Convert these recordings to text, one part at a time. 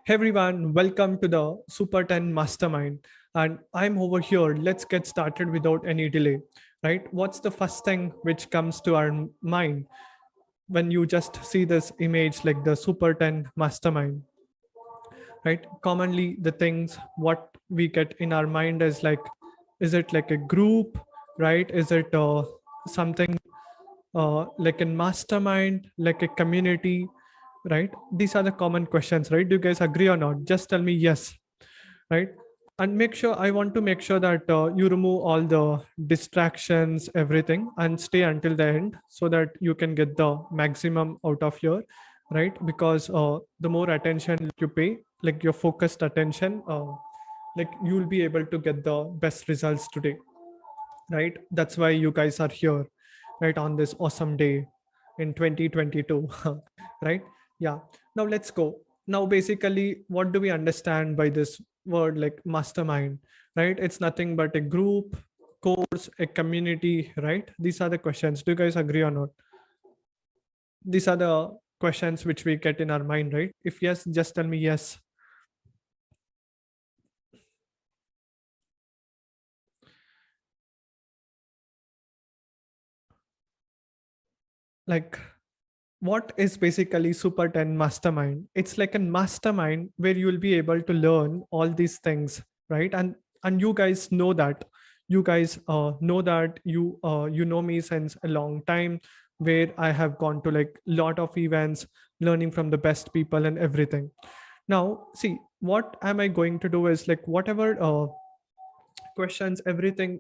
Hey everyone, welcome to the Super 10 Mastermind. And I'm over here. Let's get started without any delay. Right? What's the first thing which comes to our mind when you just see this image like the Super 10 Mastermind? Right? Commonly, the things what we get in our mind is like, is it like a group? Right? Is it something like a mastermind, like a community? Right? These are the common questions, right? Do you guys agree or not? Just tell me yes, right? And make sure, I want to make sure that you remove all the distractions, everything, and stay until the end so that you can get the maximum out of your, right? Because the more attention you pay, like your focused attention, like you'll be able to get the best results today, right? That's why you guys are here, right, on this awesome day in 2022. Right? Yeah. Now let's go. Now basically, what do we understand by this word like mastermind? Right? It's nothing but a group, course, a community, right? These are the questions. Do you guys agree or not? These are the questions which we get in our mind, right? If yes, just tell me yes. Like, what is basically Super 10 Mastermind? It's like a mastermind where you will be able to learn all these things, right? And you guys know that. You guys know that you know me since a long time, where I have gone to like lot of events, learning from the best people and everything. Now, see, what am I going to do is like whatever questions, everything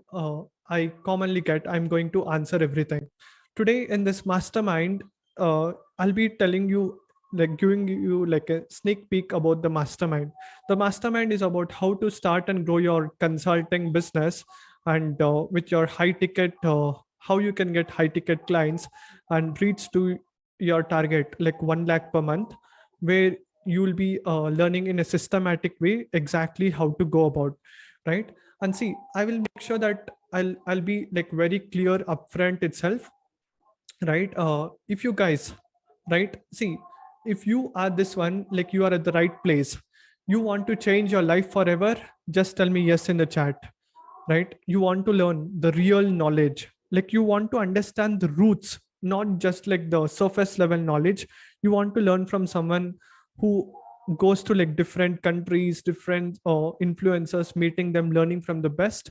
I commonly get, I'm going to answer everything. Today in this mastermind, I'll be telling you, like giving you like a sneak peek about the mastermind. The mastermind is about how to start and grow your consulting business, and with your high ticket, how you can get high ticket clients and reach to your target like 1 lakh per month, where you will be learning in a systematic way exactly how to go about, right? And see, I will make sure that I'll be like very clear upfront itself, right? If you guys, right, see, if you are this one, like you are at the right place, you want to change your life forever, just tell me yes in the chat, right? You want to learn the real knowledge, like you want to understand the roots, not just like the surface level knowledge. You want to learn from someone who goes to like different countries, different influencers, meeting them, learning from the best.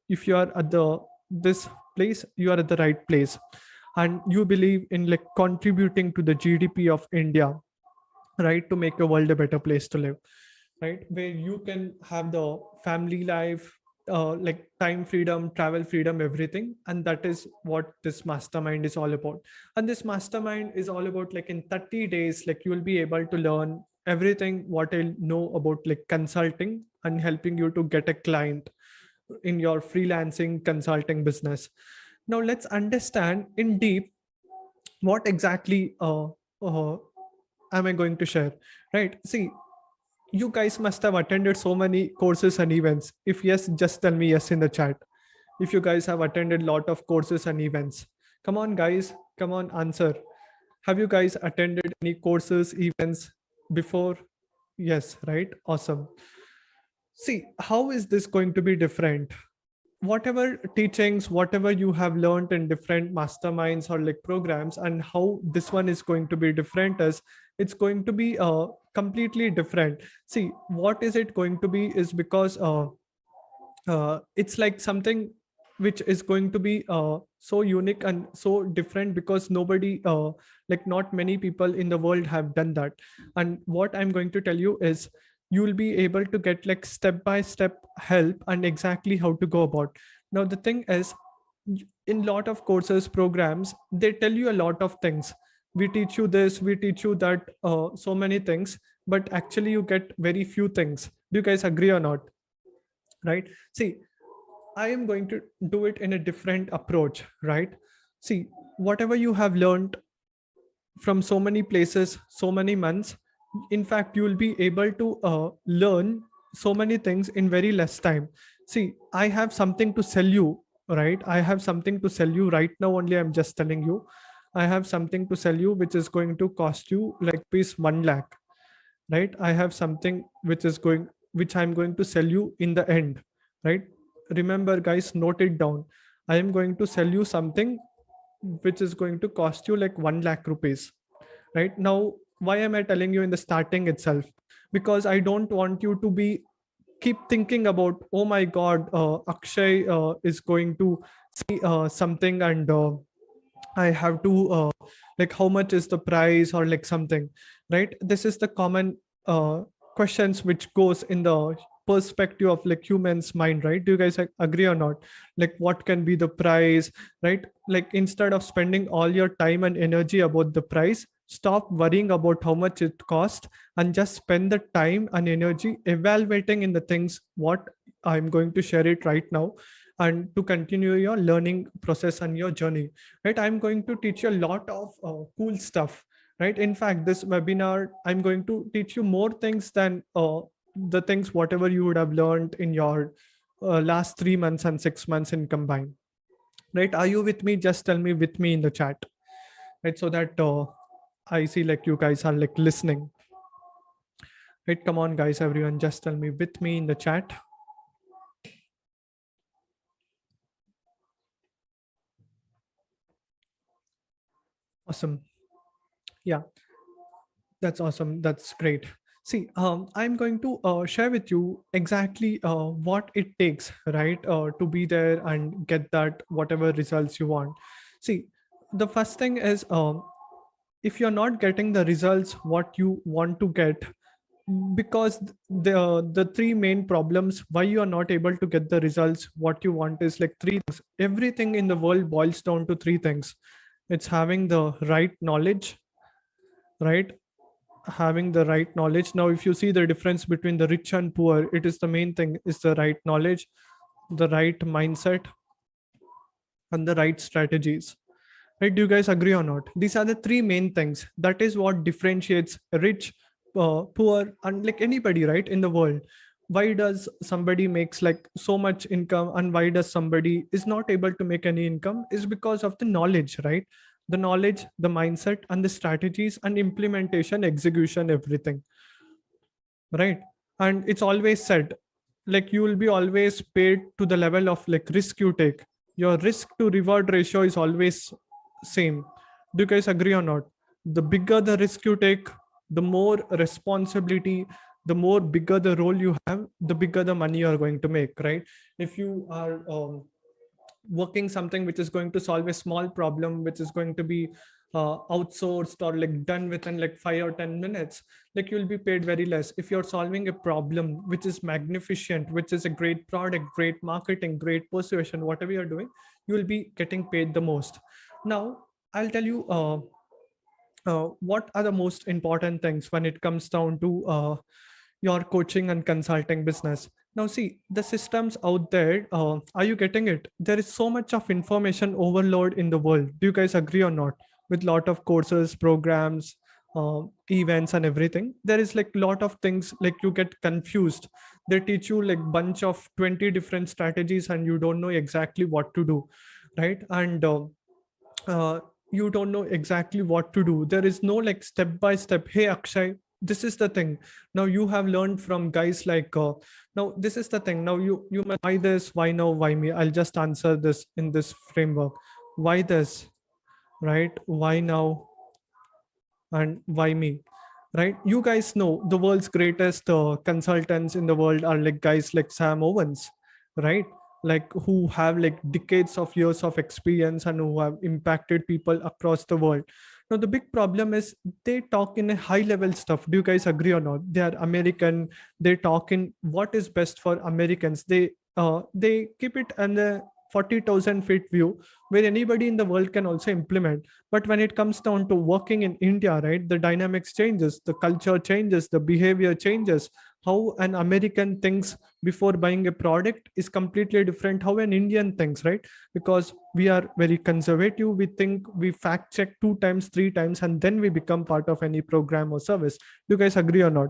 If you are at the this place, you are at the right place. And you believe in like contributing to the GDP of India, right, to make the world a better place to live, right, where you can have the family life, like time freedom, travel freedom, everything. And that is what this mastermind is all about. And this mastermind is all about like in 30 days, like you will be able to learn everything what I know about like consulting and helping you to get a client in your freelancing consulting business. Now let's understand in deep what exactly am I going to share, right? See, you guys must have attended so many courses and events. If yes, just tell me yes in the chat. If you guys have attended lot of courses and events, come on guys, come on, answer. Have you guys attended any courses, events before? Yes, right? Awesome. See, how is this going to be different? Whatever teachings, whatever you have learned in different masterminds or like programs, and how this one is going to be different is it's going to be completely different. See, what is it going to be is because it's like something which is going to be so unique and so different, because nobody like not many people in the world have done that. And what I'm going to tell you is you will be able to get like step by step help and exactly how to go about. Now the thing is, in lot of courses, programs, they tell you a lot of things. We teach you this, we teach you that, so many things, but actually you get very few things. Do you guys agree or not? Right? See, I am going to do it in a different approach, right? See, whatever you have learned from so many places, so many months, in fact, you will be able to learn so many things in very less time. See, I have something to sell you, right? I have something to sell you right now. Only I'm just telling you, I have something to sell you, which is going to cost you like piece 1 lakh. right? I have something which I'm going to sell you in the end, right? Remember guys, note it down. I am going to sell you something which is going to cost you like 1 lakh rupees, right? Now why am I telling you in the starting itself? Because I don't want you to be keep thinking about, oh my god, Akshay is going to see something, and I have to like how much is the price or like something, right? This is the common questions which goes in the perspective of like humans mind, right? Do you guys agree or not? Like what can be the price, right? Like instead of spending all your time and energy about the price, stop worrying about how much it costs and just spend the time and energy evaluating in the things what I'm going to share it right now, and to continue your learning process and your journey, right? I'm going to teach you a lot of cool stuff, right? In fact, this webinar, I'm going to teach you more things than the things whatever you would have learned in your last 3 months and 6 months in combined, right? Are you with me? Just tell me with me in the chat, right? So that I see like you guys are like listening, right? Come on guys, everyone, just tell me with me in the chat. Awesome. Yeah, that's awesome. That's great. See, I'm going to share with you exactly what it takes, right, to be there and get that whatever results you want. See, the first thing is, if you're not getting the results what you want to get, because the three main problems why you are not able to get the results what you want is like three things. Everything in the world boils down to three things. It's having the right knowledge, right? Having the right knowledge. Now if you see the difference between the rich and poor, it is the main thing is the right knowledge, the right mindset, and the right strategies, right? Do you guys agree or not? These are the three main things. That is what differentiates rich, poor, and like anybody, right, in the world. Why does somebody makes like so much income and why does somebody is not able to make any income? Is because of the knowledge, right? The knowledge, the mindset, and the strategies and implementation, execution, everything, right? And it's always said like you will be always paid to the level of like risk you take. Your risk to reward ratio is always same. Do you guys agree or not? The bigger the risk you take, the more responsibility, the more bigger the role you have, the bigger the money you are going to make, right? If you are working something which is going to solve a small problem which is going to be outsourced or like done within like 5 or 10 minutes, like you'll be paid very less. If you're solving a problem which is magnificent, which is a great product, great marketing, great persuasion, whatever you're doing, you will be getting paid the most. Now I'll tell you what are the most important things when it comes down to your coaching and consulting business. Now see the systems out there, are you getting it? There is so much of information overload in the world. Do you guys agree or not? With lot of courses, programs, events and everything, there is like lot of things like you get confused. They teach you like bunch of 20 different strategies and you don't know exactly what to do, right? And uh, you don't know exactly what to do. There is no like step by step, hey Akshay, this is the thing. Now you have learned from guys like now this is the thing. Now you must, why this, why now, why me? I'll just answer this in this framework. Why this, right? Why now, and why me, right? You guys know the world's greatest consultants in the world are like guys like Sam Owens, right? Like who have like decades of years of experience and who have impacted people across the world. Now the big problem is they talk in a high level stuff. Do you guys agree or not? They are American. They talk in what is best for Americans. They keep it in a 40,000 feet view where anybody in the world can also implement. But when it comes down to working in India, right, the dynamics changes, the culture changes, the behavior changes. How an American thinks before buying a product is completely different how an Indian thinks, right? Because we are very conservative. We think we fact check 2 times, 3 times, and then we become part of any program or service. Do you guys agree or not?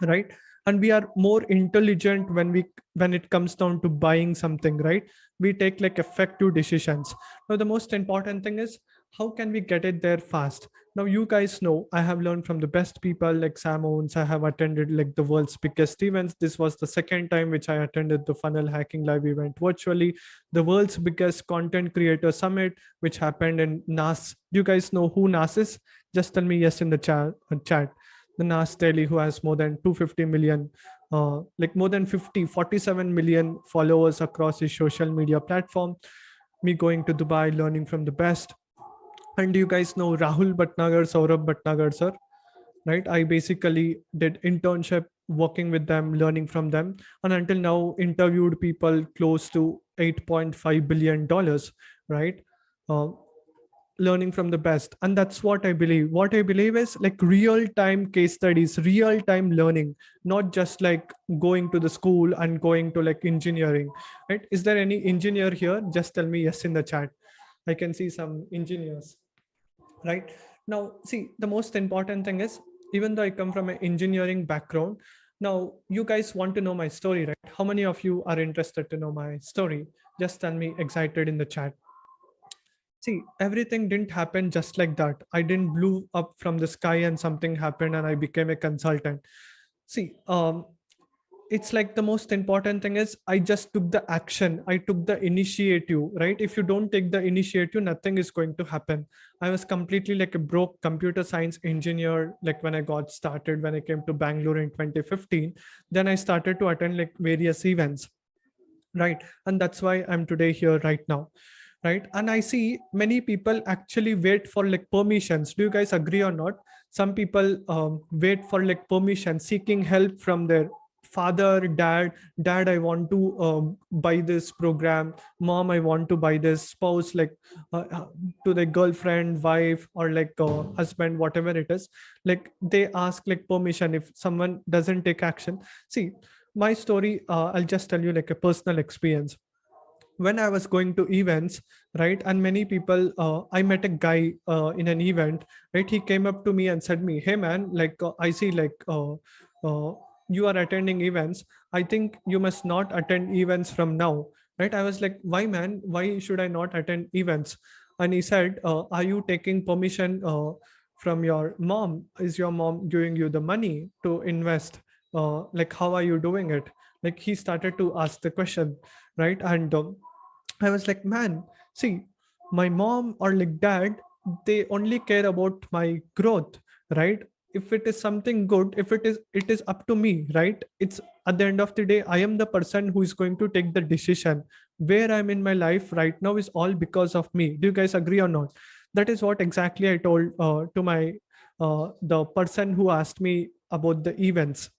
Right? And we are more intelligent when it comes down to buying something, right? We take like effective decisions. Now the most important thing is how can we get it there fast? Now you guys know I have learned from the best people like Sam Owens. I have attended like the world's biggest events. This was the second time which I attended the funnel hacking live event virtually, the world's biggest content creator summit, which happened in NAS. Do you guys know who NAS is? Just tell me yes in the chat. The NAS Daily, who has more than 250 million, like more than 47 million followers across his social media platform. Me going to Dubai, learning from the best. And do you guys know Rahul Bhatnagar, Saurabh Bhatnagar, sir? Right? I basically did internship working with them, learning from them, and until now interviewed people close to $8.5 billion, right? Uh, Learning from the best. And that's what I believe. What I believe is like real time case studies, real time learning, not just like going to the school and going to like engineering, right? Is there any engineer here? Just tell me yes in the chat. I can see some engineers, right? Now see, the most important thing is, even though I come from an engineering background, now you guys want to know my story, right? How many of you are interested to know my story? Just tell me excited in the chat. See, everything didn't happen just like that. I didn't blew up from the sky and something happened and I became a consultant. See, it's like the most important thing is I just took the action. I took the initiative, right? If you don't take the initiative, nothing is going to happen. I was completely like a broke computer science engineer. Like when I got started, when I came to Bangalore in 2015, then I started to attend like various events, right? And that's why I'm today here right now, right? And I see many people actually wait for like permissions. Do you guys agree or not? Some people wait for like permission, seeking help from their father, dad, I want to buy this program. Mom, I want to buy this. Spouse, like to the girlfriend, wife, or like husband, whatever it is, like they ask like permission if someone doesn't take action. See, my story, I'll just tell you like a personal experience. When I was going to events, right, and many people, I met a guy in an event, right? He came up to me and said me, hey man, like I see like uh, you are attending events. I think you must not attend events from now, right? I was like, why man? Why should I not attend events? And he said, are you taking permission from your mom? Is your mom giving you the money to invest? Like how are you doing it? Like he started to ask the question, right? And I was like, man, see, my mom or like dad, they only care about my growth, right? If it is something good, if it is up to me, right? It's at the end of the day, I am the person who is going to take the decision. Where I'm in my life right now is all because of me. Do you guys agree or not? That is what exactly I told to my the person who asked me about the events,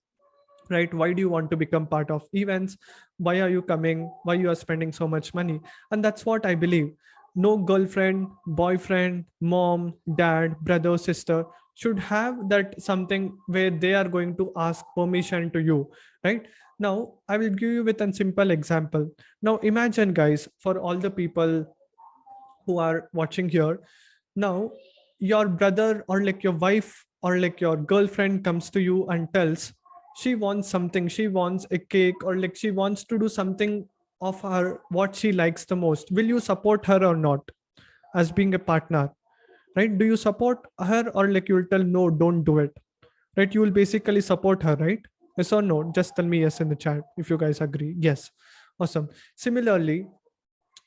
right? Why do you want to become part of events? Why are you coming? Why you are spending so much money? And that's what I believe. No girlfriend, boyfriend, mom, dad, brother, sister should have that something where they are going to ask permission to you, right? Now I will give you with a simple example. Now imagine guys, for all the people who are watching here, now your brother or like your wife or like your girlfriend comes to you and tells she wants something, she wants a cake, or like she wants to do something of her what she likes the most. Will you support her or not as being a partner, right? Do you support her, or like you will tell no, don't do it, right? You will basically support her, right? Yes or no? Just tell me yes in the chat if you guys agree. Yes. Awesome. Similarly,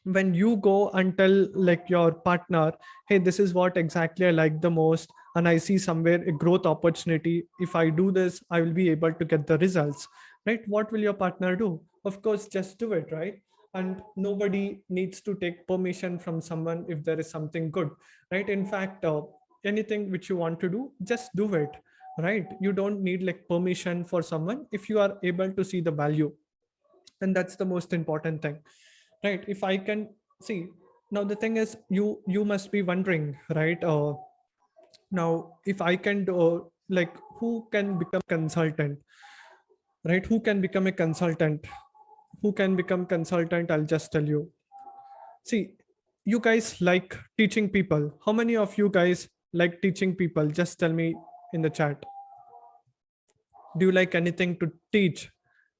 when you go and tell like your partner, hey, this is what exactly I like the most, and I see somewhere a growth opportunity, if I do this I will be able to get the results, right? What will your partner do? Of course, just do it, right? And nobody needs to take permission from someone if there is something good, right? In fact, anything which you want to do, just do it, right? You don't need like permission for someone if you are able to see the value. And that's the most important thing, right? If I can see, now the thing is, you must be wondering, right? Now if I can do, like who can become consultant, right? Who can become a consultant? Who can become consultant? I'll just tell you. See, you guys like teaching people. How many of you guys like teaching people? Just tell me in the chat. Do you like anything to teach?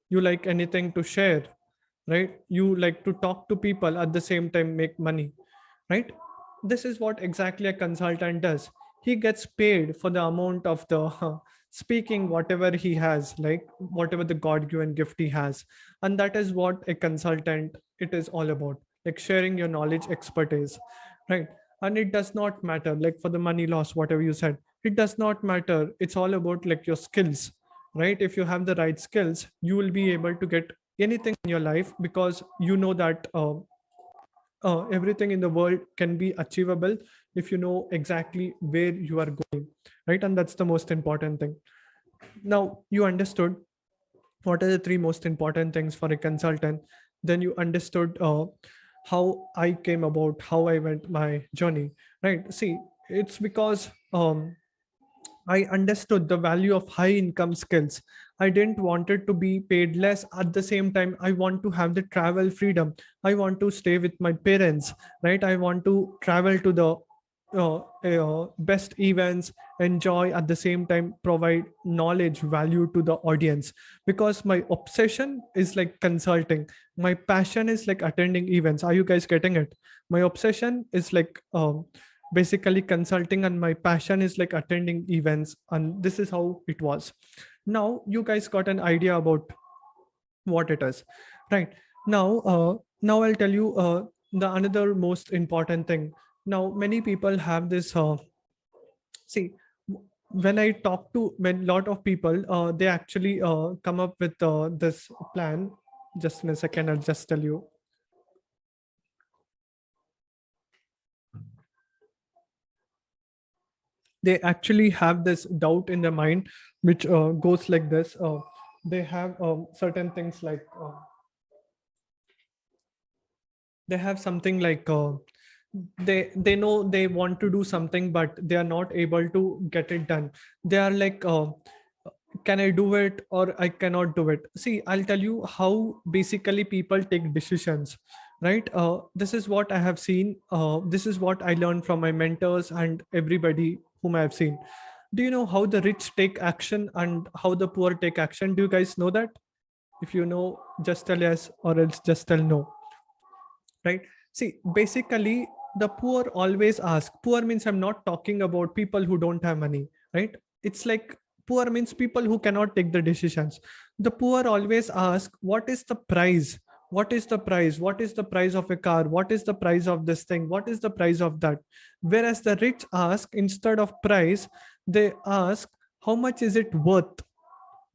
You like anything to share, right? You like to talk to people, at the same time make money, right? this is what exactly a consultant does. He gets paid for the amount of the speaking whatever he has, like whatever the god given gift he has. And that is what a consultant, it is all about, like sharing your knowledge, expertise, right? And it does not matter like for the money loss, whatever you said, it does not matter. It's all about like your skills, right? If you have the right skills, you will be able to get anything in your life, because you know that everything in the world can be achievable if you know exactly where you are going, right? And that's the most important thing. Now you understood what are the three most important things for a consultant. Then you understood how I came about, how I went my journey, right? See, it's because I understood the value of high income skills. I didn't want it to be paid less. At the same time, I want to have the travel freedom. I want to stay with my parents, right? I want to travel to the best events, enjoy at the same time, provide knowledge, value to the audience. Because my obsession is like consulting. My passion is like attending events. Are you guys getting it? My obsession is like basically consulting, and my passion is like attending events, and this is how it was. Now you guys got an idea about what it is, right? Now I'll tell you the another most important thing. Now many people have this see, when I talk to when lot of people, they actually come up with this plan. Just in a second, I'll just tell you. They actually have this doubt in their mind, which goes like this. They have certain things like they have something like they know they want to do something, but they are not able to get it done. They are like can I do it or I cannot do it? See, I'll tell you how basically people take decisions, right? This is what I have seen. This is what I learned from my mentors and everybody whom I have seen. Do you know how the rich take action and how the poor take action? Do you guys know that? If you know, just tell yes, or else just tell no, right? See, basically the poor always ask. Poor means I'm not talking about people who don't have money, right? It's like poor means people who cannot take the decisions. The poor always ask, what is the price? What is the price? What is the price of a car? What is the price of this thing? What is the price of that? Whereas the rich ask, instead of price, they ask, how much is it worth?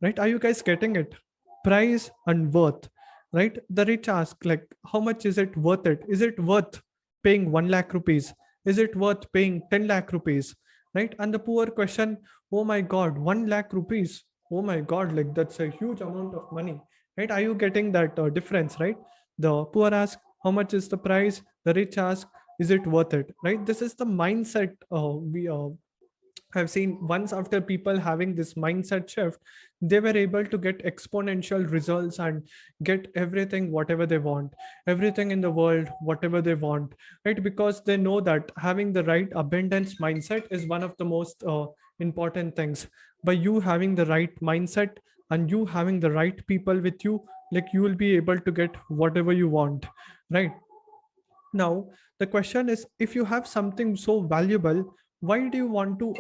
Right? Are you guys getting it? Price and worth, right? The rich ask like, how much is it worth? It is it worth paying 1 lakh rupees? Is it worth paying 10 lakh rupees? Right? And the poor question, oh my god, 1 lakh rupees, oh my god, like that's a huge amount of money, right? Are you getting that difference, right? The poor ask, how much is the price? The rich ask, is it worth it? Right? This is the mindset we I've seen. Once after people having this mindset shift, they were able to get exponential results and get everything whatever they want, everything in the world whatever they want, right? Because they know that having the right abundance mindset is one of the most important things. By you having the right mindset and you having the right people with you, like you will be able to get whatever you want, right? Now, the question is, if you have something so valuable, why do you want to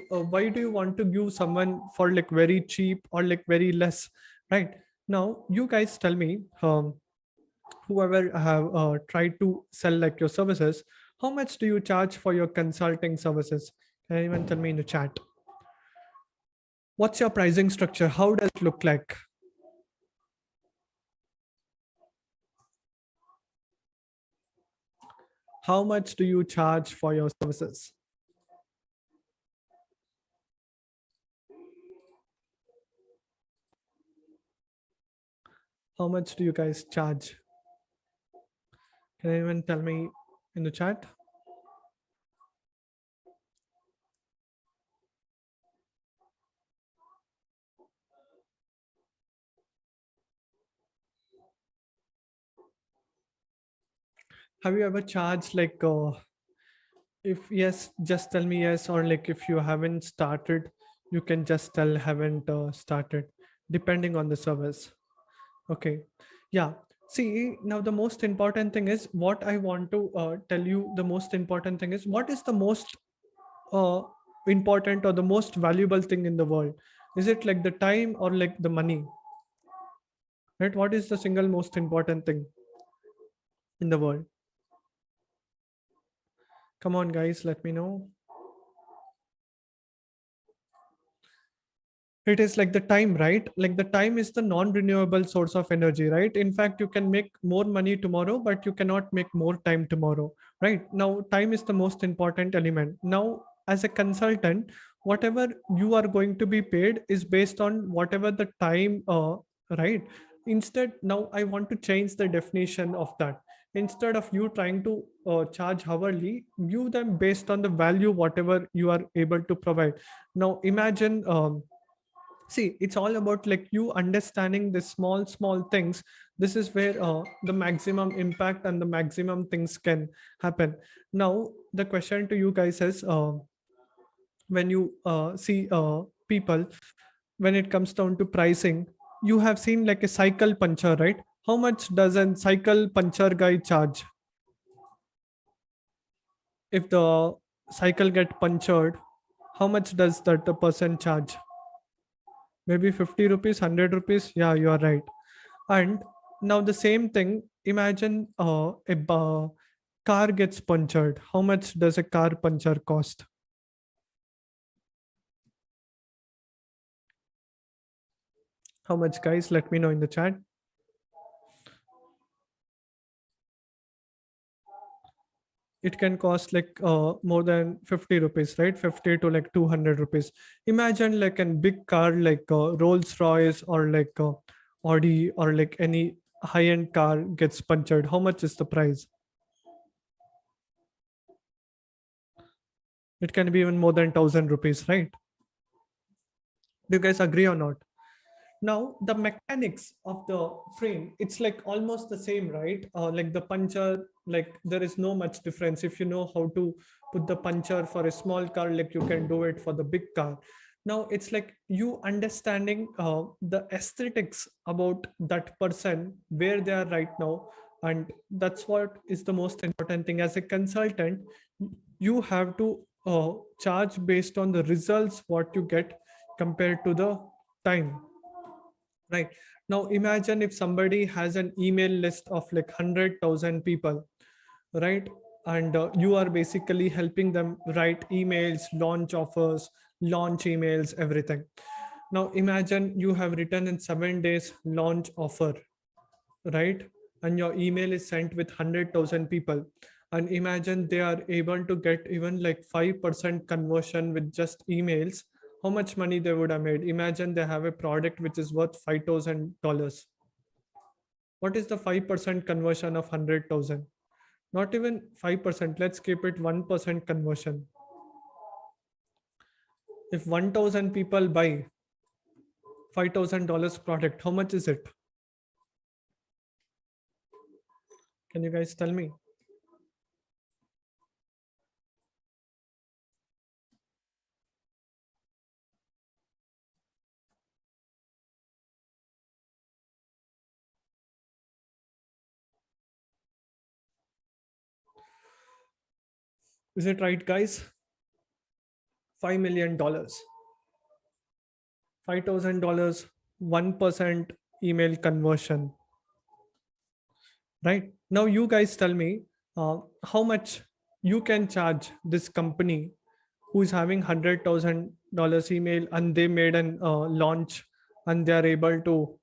why do you want to give someone for like very cheap or like very less, right? Now, you guys tell me, whoever have tried to sell like your services, how much do you charge for your consulting services? Can anyone tell me in the chat? What's your pricing structure? How does it look like? How much do you charge for your services? How much do you guys charge? Can anyone tell me in the chat? Have you ever charged like if yes, just tell me yes, or like if you haven't started, you can just tell haven't started, depending on the service. Okay. Yeah. See, now the most important thing is what I want to tell you. The most important thing is what is the most uh, important or the most valuable thing in the world? Is it like the time or like the money? Right? What is the single most important thing in the world? Come on, guys, let me know. It is like the time, right? Like the time is the non-renewable source of energy, right? In fact, you can make more money tomorrow, but you cannot make more time tomorrow, right? Now time is the most important element. Now as a consultant, whatever you are going to be paid is based on whatever the time, right? Instead, now I want to change the definition of that. Instead of you trying to charge hourly, view them based on the value whatever you are able to provide. Now imagine, see, it's all about like you understanding the small things. This is where the maximum impact and the maximum things can happen. Now the question to you guys is, when you see people, when it comes down to pricing, you have seen like a cycle puncher, right? How much does a cycle puncher guy charge? If the cycle get punctured, how much does that the person charge? Maybe 50 rupees, 100 rupees. Yeah, you are right. And now the same thing, imagine car gets punctured. How much does a car puncture cost? How much, guys? Let me know in the chat. It can cost like more than 50 rupees, right? 50 to like 200 rupees. Imagine like a big car like Rolls Royce or like Audi or like any high-end car gets punctured. How much is the price? It can be even more than 1000 rupees, right? Do you guys agree or not? Now the mechanics of the frame, it's like almost the same, right? Like the puncher, like there is no much difference. If you know how to put the puncher for a small car, like you can do it for the big car. Now it's like you understanding the aesthetics about that person, where they are right now. And that's what is the most important thing. As a consultant, you have to charge based on the results what you get compared to the time. Right. Now imagine if somebody has an email list of like 100,000 people, right? And you are basically helping them write emails, launch offers, launch emails, everything. Now imagine you have written in 7 days launch offer, right? And your email is sent with 100,000 people. And imagine they are able to get even like 5% conversion with just emails. How much money they would have made? Imagine they have a product which is worth $5,000. What is the 5% conversion of 100,000? Not even 5%. Let's keep it 1% conversion. If 1,000 people buy $5,000 product, how much is it? Can you guys tell me? Is it right, guys? $5 million. $5,000, 1% email conversion. Right now, you guys tell me how much you can charge this company who is having $100,000 email and they made an launch and they are able to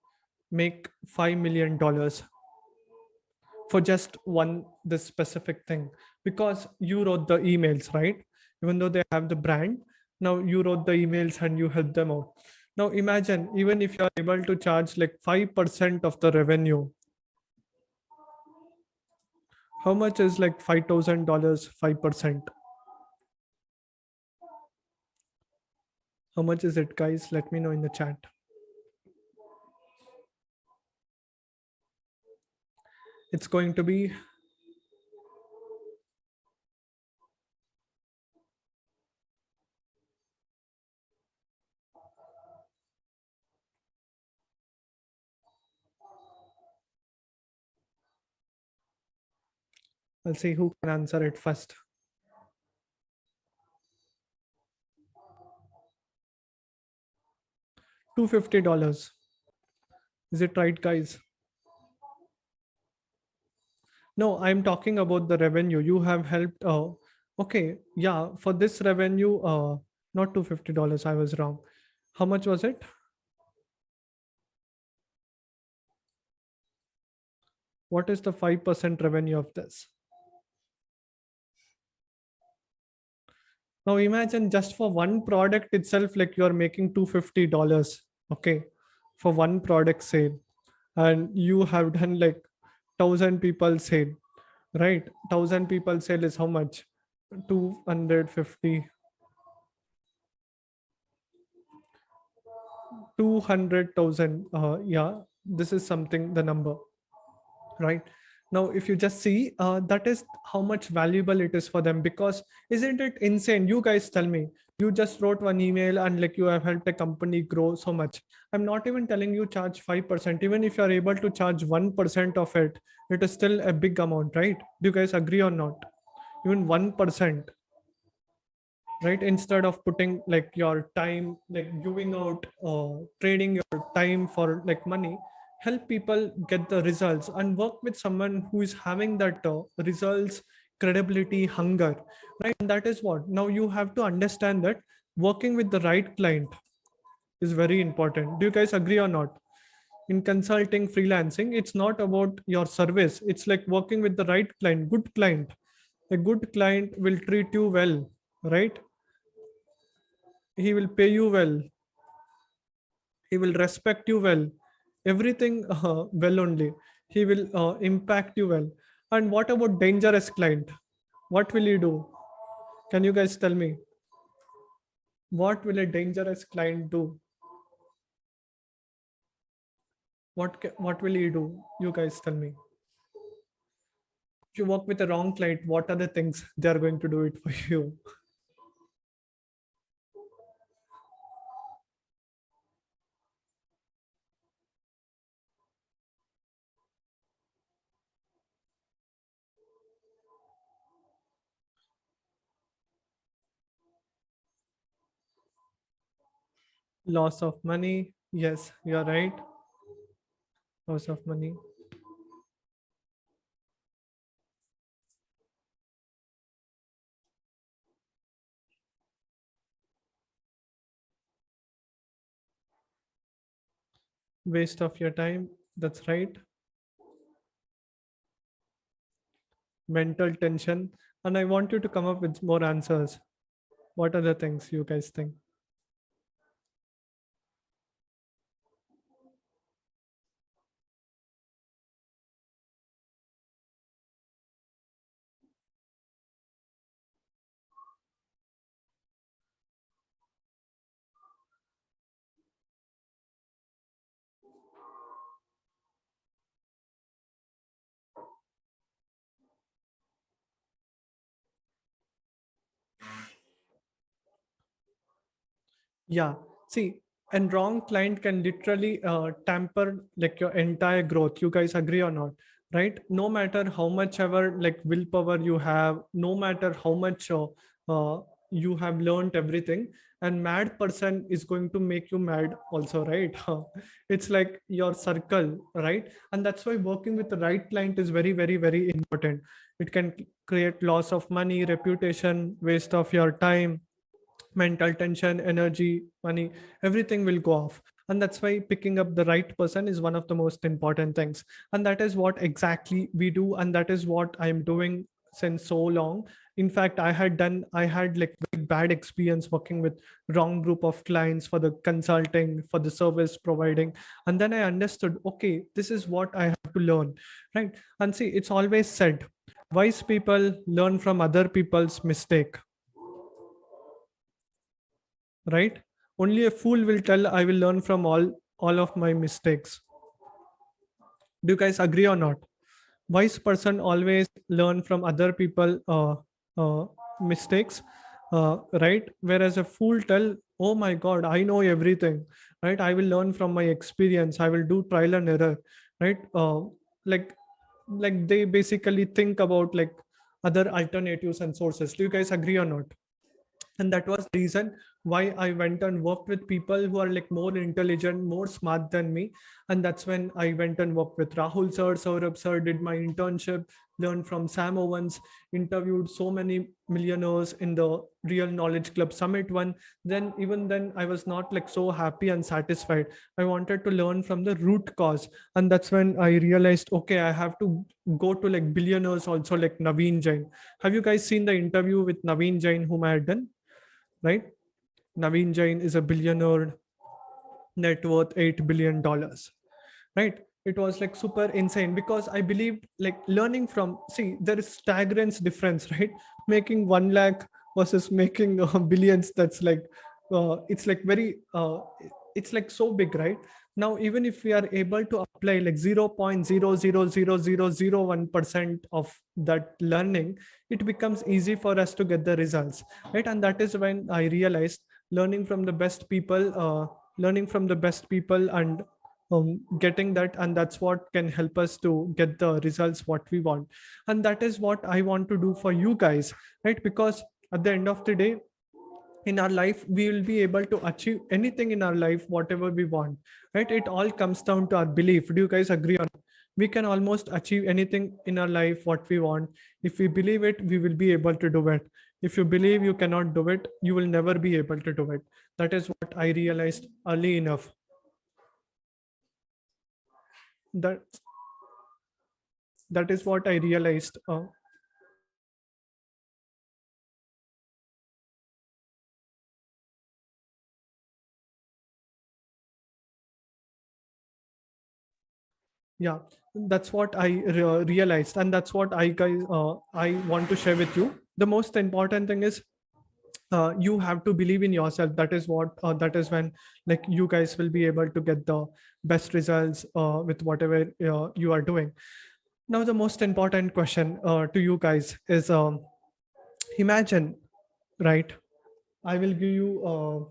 make $5 million for just one this specific thing, because you wrote the emails, right? Even though they have the brand, now you wrote the emails and you help them out. Now imagine even if you are able to charge like 5% of the revenue, how much is like $5,000, 5%? How much is it, guys? Let me know in the chat. It's going to be I'll see who can answer it first. $250. Is it right, guys? No, I'm talking about the revenue. You have helped. Okay, yeah, for this revenue, not $250. I was wrong. How much was it? What is the 5% revenue of this? Now imagine just for one product itself, like you're making $250. Okay, for one product sale, and you have done like 1,000 people sale, right? 1,000 people sale is how much? 250, 200,000. Yeah, this is something, the number, right? Now if you just see, that is how much valuable it is for them. Because isn't it insane? You guys tell me, you just wrote one email and like you have helped a company grow so much. I'm not even telling you charge 5%. Even if you're able to charge 1% of it, it is still a big amount, right? Do you guys agree or not? Even 1%, right? Instead of putting like your time, like giving out, trading your time for like money, help people get the results and work with someone who is having that results, credibility, hunger, right? And that is what now you have to understand, that working with the right client is very important. Do you guys agree or not? In consulting, freelancing, it's not about your service, it's like working with the right client, good client. A good client will treat you well, right? He will pay you well, he will respect you well, everything well only. He will impact you well. And what about dangerous client? What will you do? Can you guys tell me? What will a dangerous client do? What will he do? You guys tell me. If you work with a wrong client, what are the things they are going to do it for you? Loss of money, yes, you're right. Loss of money, waste of your time, that's right. Mental tension. And I want you to come up with more answers. What are the things you guys think? Yeah, see, and wrong client can literally tamper like your entire growth. You guys agree or not? Right? No matter how much ever like willpower you have, no matter how much you have learned everything, and mad person is going to make you mad also, right? It's like your circle, right? And that's why working with the right client is very, very, very important. It can create loss of money, reputation, waste of your time, mental tension, energy, money, everything will go off. And that's why picking up the right person is one of the most important things. And that is what exactly we do, and that is what I'm doing since so long. In fact, I had like very bad experience working with wrong group of clients for the consulting, for the service providing. And then I understood, okay, this is what I have to learn, right? And see, it's always said, wise people learn from other people's mistake, right? Only a fool will tell, I will learn from all of my mistakes. Do you guys agree or not? Wise person always learn from other people mistakes, right? Whereas a fool tell, oh my god, I know everything, right? I will learn from my experience, I will do trial and error, right? Like they basically think about like other alternatives and sources. Do you guys agree or not? And that was the reason why I went and worked with people who are like more intelligent, more smart than me. And that's when I went and worked with Rahul sir, Saurabh sir, did my internship, learned from Sam Owens, interviewed so many millionaires in the Real Knowledge Club Summit one. Then even then I was not like so happy and satisfied. I wanted to learn from the root cause. And that's when I realized, okay, I have to go to like billionaires also, like Naveen Jain. Have you guys seen the interview with Naveen Jain whom I had done? Right? Naveen Jain is a billionaire, net worth $8 billion, right? It was like super insane because I believed like learning from, see, there is staggering difference, right? Making 1 lakh versus making billions. That's like, it's like very, it's like so big, right? Now, even if we are able to apply like 0.0000001% of that learning, it becomes easy for us to get the results, right? And that is when I realized learning from the best people, learning from the best people and getting that, and that's what can help us to get the results what we want. And that is what I want to do for you guys, right? Because at the end of the day, in our life we will be able to achieve anything in our life whatever we want, right? It all comes down to our belief. Do you guys agree on? We can almost achieve anything in our life what we want. If we believe it, we will be able to do it. If you believe you cannot do it, you will never be able to do it. That is what I realized early enough. that that is what I realized. Yeah, that's what I realized, and that's what I want to share with you. The most important thing is, you have to believe in yourself. That is what, that is when like you guys will be able to get the best results with whatever you are doing. Now the most important question to you guys is, imagine, right? I will give you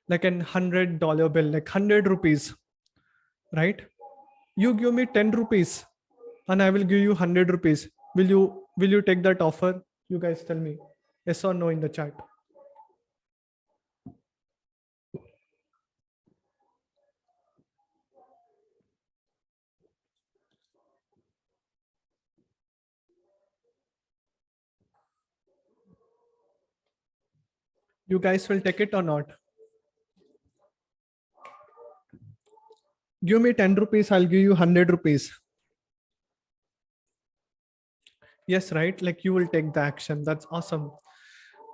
like an $100 bill, like 100 rupees, right? You give me 10 rupees and I will give you 100 rupees. Will you take that offer? You guys tell me yes or no in the chat. You guys will take it or not? Give me 10 rupees, I'll give you 100 rupees. Yes, right? Like you will take the action. That's awesome.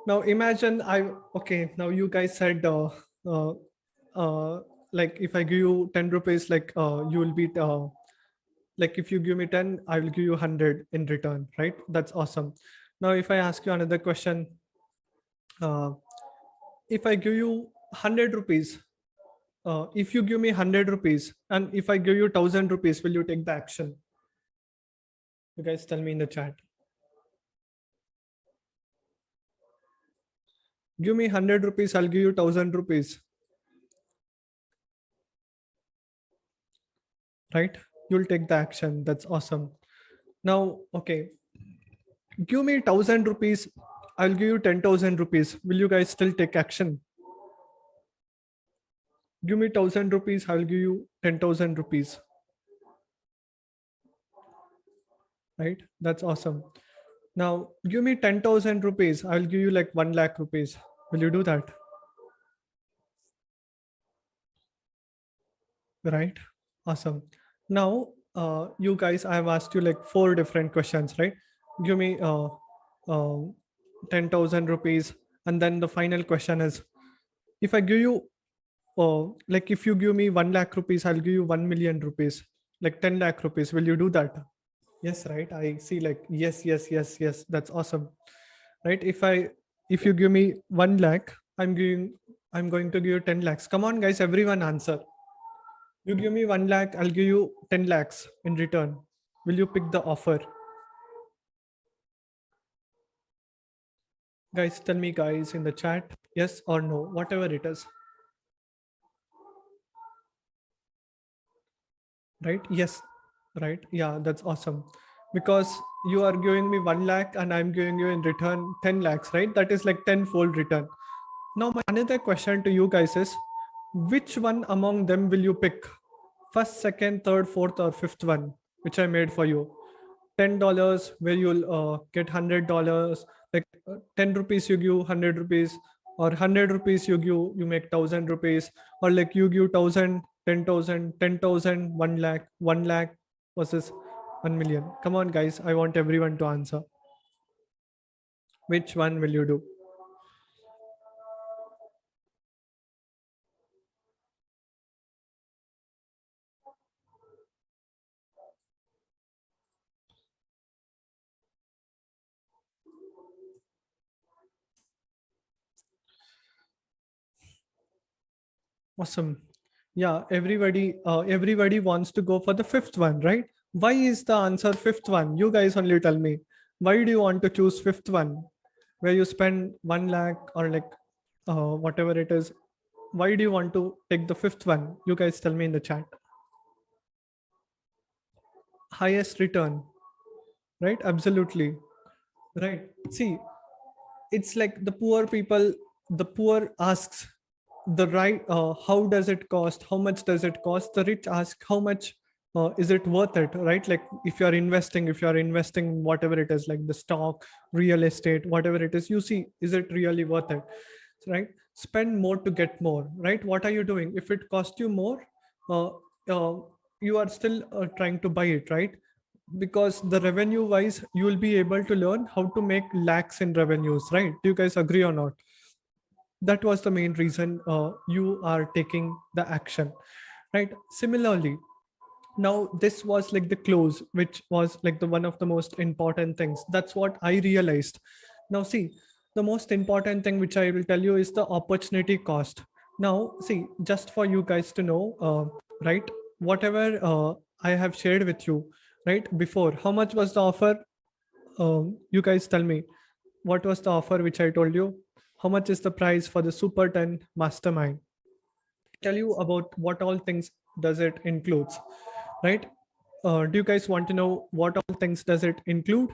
Now imagine okay, now you guys said, uh, uh, like if I give you 10 rupees, like you will be, like if you give me 10, I will give you 100 in return, right? That's awesome. Now, if I ask you another question, uh, if I give you 100 rupees, if you give me 100 rupees, and if I give you 1,000 rupees, will you take the action? You guys tell me in the chat. Give me 100 rupees, I'll give you 1,000 rupees. Right? You'll take the action. That's awesome. Now, okay, give me 1,000 rupees, I'll give you 10,000 rupees. Will you guys still take action? Give me 1,000 rupees, I'll give you 10,000 rupees. Right? That's awesome. Now, give me 10,000 rupees, I'll give you like 1 lakh rupees. Will you do that? Right? Awesome. Now, you guys, I have asked you like 4 different questions, right? Give me 10,000 rupees. And then the final question is, if I give you, like if you give me 1 lakh rupees, I'll give you 1 million rupees, like 10 lakh rupees. Will you do that? Yes, right? I see like, yes, yes, yes, yes. That's awesome. Right? If you give me 1 lakh, I'm going to give you 10 lakhs. Come on, guys, everyone answer. You give me 1 lakh, I'll give you 10 lakhs in return. Will you pick the offer? Guys, tell me, guys, in the chat, yes or no, whatever it is. Right? Yes. Right? Yeah, that's awesome. because you are giving me 1 lakh and I'm giving you in return 10 lakhs, right? That is like tenfold return. Now my another question to you guys is, which one among them will you pick? First, second, third, fourth, or fifth one, which I made for you. $10 where you'll get $100, like 10 rupees you give 100 rupees, or 100 rupees you give, you make 1,000 rupees, or like you give 1,000, 10,000, 10,000, 1 lakh, 1 lakh versus 1 million. Come on guys, I want everyone to answer. Which one will you do? Awesome. Yeah, everybody wants to go for the fifth one, right? Why is the answer fifth one? You guys only tell me. Why do you want to choose fifth one, where you spend 1 lakh or like whatever it is? Why do you want to take the fifth one? You guys tell me in the chat. Highest return, right? Absolutely. Right. See, it's like the poor people, the poor asks the right, how does it cost, how much does it cost? The rich ask how much is it worth it, right? Like if you are investing whatever it is, like the stock, real estate, whatever it is, you see, is it really worth it, right? Spend more to get more, right? What are you doing if it costs you more? uh, uh, you are still trying to buy it, right? Because the revenue wise you will be able to learn how to make lakhs in revenues, right? Do you guys agree or not? That was the main reason you are taking the action, right? Similarly, now this was like the close, which was like the one of the most important things. That's what I realized. Now see, the most important thing which I will tell you is the opportunity cost. Now see, just for you guys to know, right, whatever I have shared with you right before, how much was the offer? You guys tell me, what was the offer which I told you? How much is the price for the Super 10 Mastermind? Tell you about what all things does it includes, right? Do you guys want to know what all things does it include?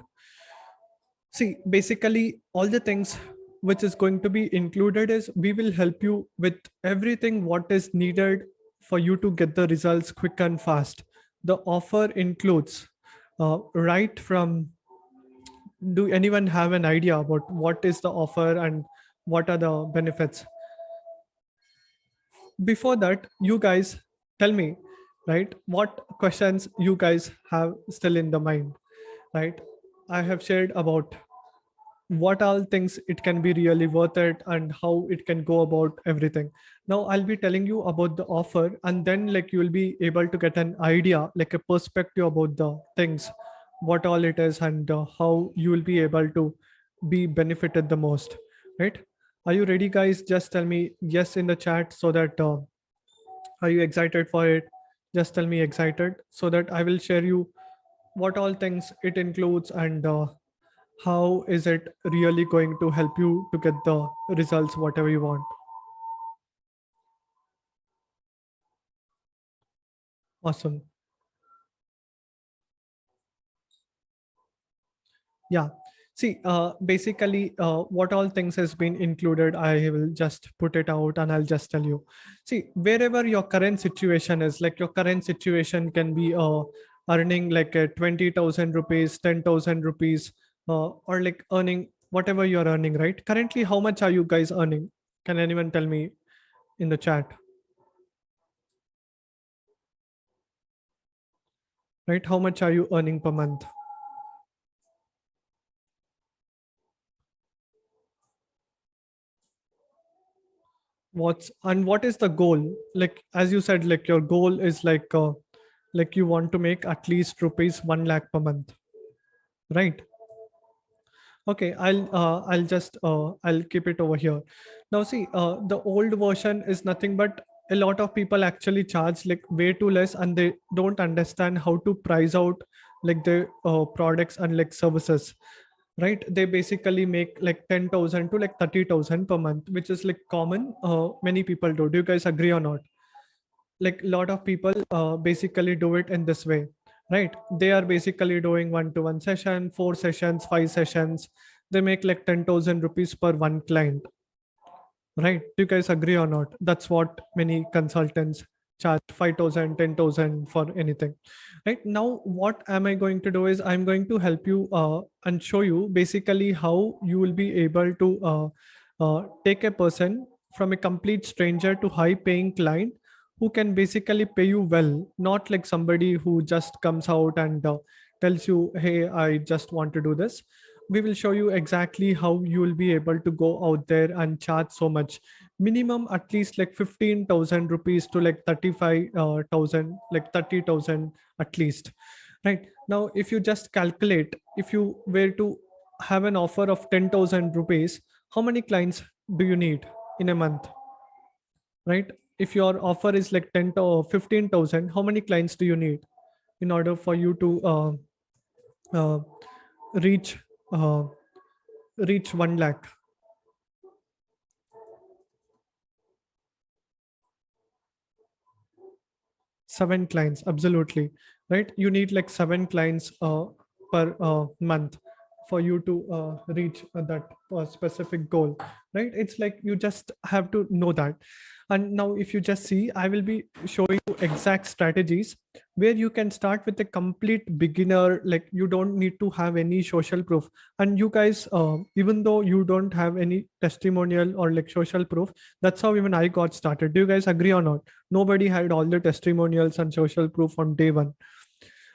See, basically all the things which is going to be included is we will help you with everything what is needed for you to get the results quick and fast. The offer includes right from, do anyone have an idea about what is the offer and what are the benefits? Before that, you guys tell me, right, what questions you guys have still in the mind, right? I have shared about what all things it can be really worth it and how it can go about everything. Now I'll be telling you about the offer, and then like you will be able to get an idea, like a perspective about the things, what all it is, and how you will be able to be benefited the most, right? Are you ready guys? Just tell me yes in the chat, so that are you excited for it? Just tell me excited, so that I will share you what all things it includes, and how is it really going to help you to get the results whatever you want. Awesome. Yeah, see, basically what all things has been included, I will just put it out and I'll just tell you. See, wherever your current situation is, like your current situation can be earning like 20,000 rupees, 10,000 rupees, or like earning whatever you're earning, right? Currently how much are you guys earning? Can anyone tell me in the chat? Right, how much are you earning per month? What's, and what is the goal? Like as you said, like your goal is like you want to make at least rupees 1 lakh per month, right? Okay, I'll just I'll keep it over here. Now see, the old version is nothing but a lot of people actually charge like way too less, and they don't understand how to price out like the products and like services, right? They basically make like 10,000 to like 30,000 per month, which is like common. Many people do you guys agree or not? Like a lot of people basically do it in this way, right? They are basically doing one-to-one session, 4 sessions, 5 sessions. They make like 10,000 rupees per one client, right? Do you guys agree or not? That's what many consultants charge, 5,000, 10,000 for anything. Right now, what am I going to do is I'm going to help you and show you basically how you will be able to take a person from a complete stranger to high paying client who can basically pay you well, not like somebody who just comes out and tells you, hey, I just want to do this. We will show you exactly how you will be able to go out there and charge so much, minimum at least like 15,000 rupees to like 35,000, like 30,000 at least. Right now, if you just calculate, if you were to have an offer of 10,000 rupees, how many clients do you need in a month? Right, if your offer is like 10 to 15,000, how many clients do you need in order for you to uh, reach uh, reach 1 lakh? 7 clients, absolutely right. You need like 7 clients per month for you to reach that specific goal, right? It's like you just have to know that. And now if you just see, I will be showing you exact strategies where you can start with a complete beginner, like you don't need to have any social proof. And you guys, even though you don't have any testimonial or like social proof, that's how even I got started. Do you guys agree or not? Nobody had all the testimonials and social proof on day one.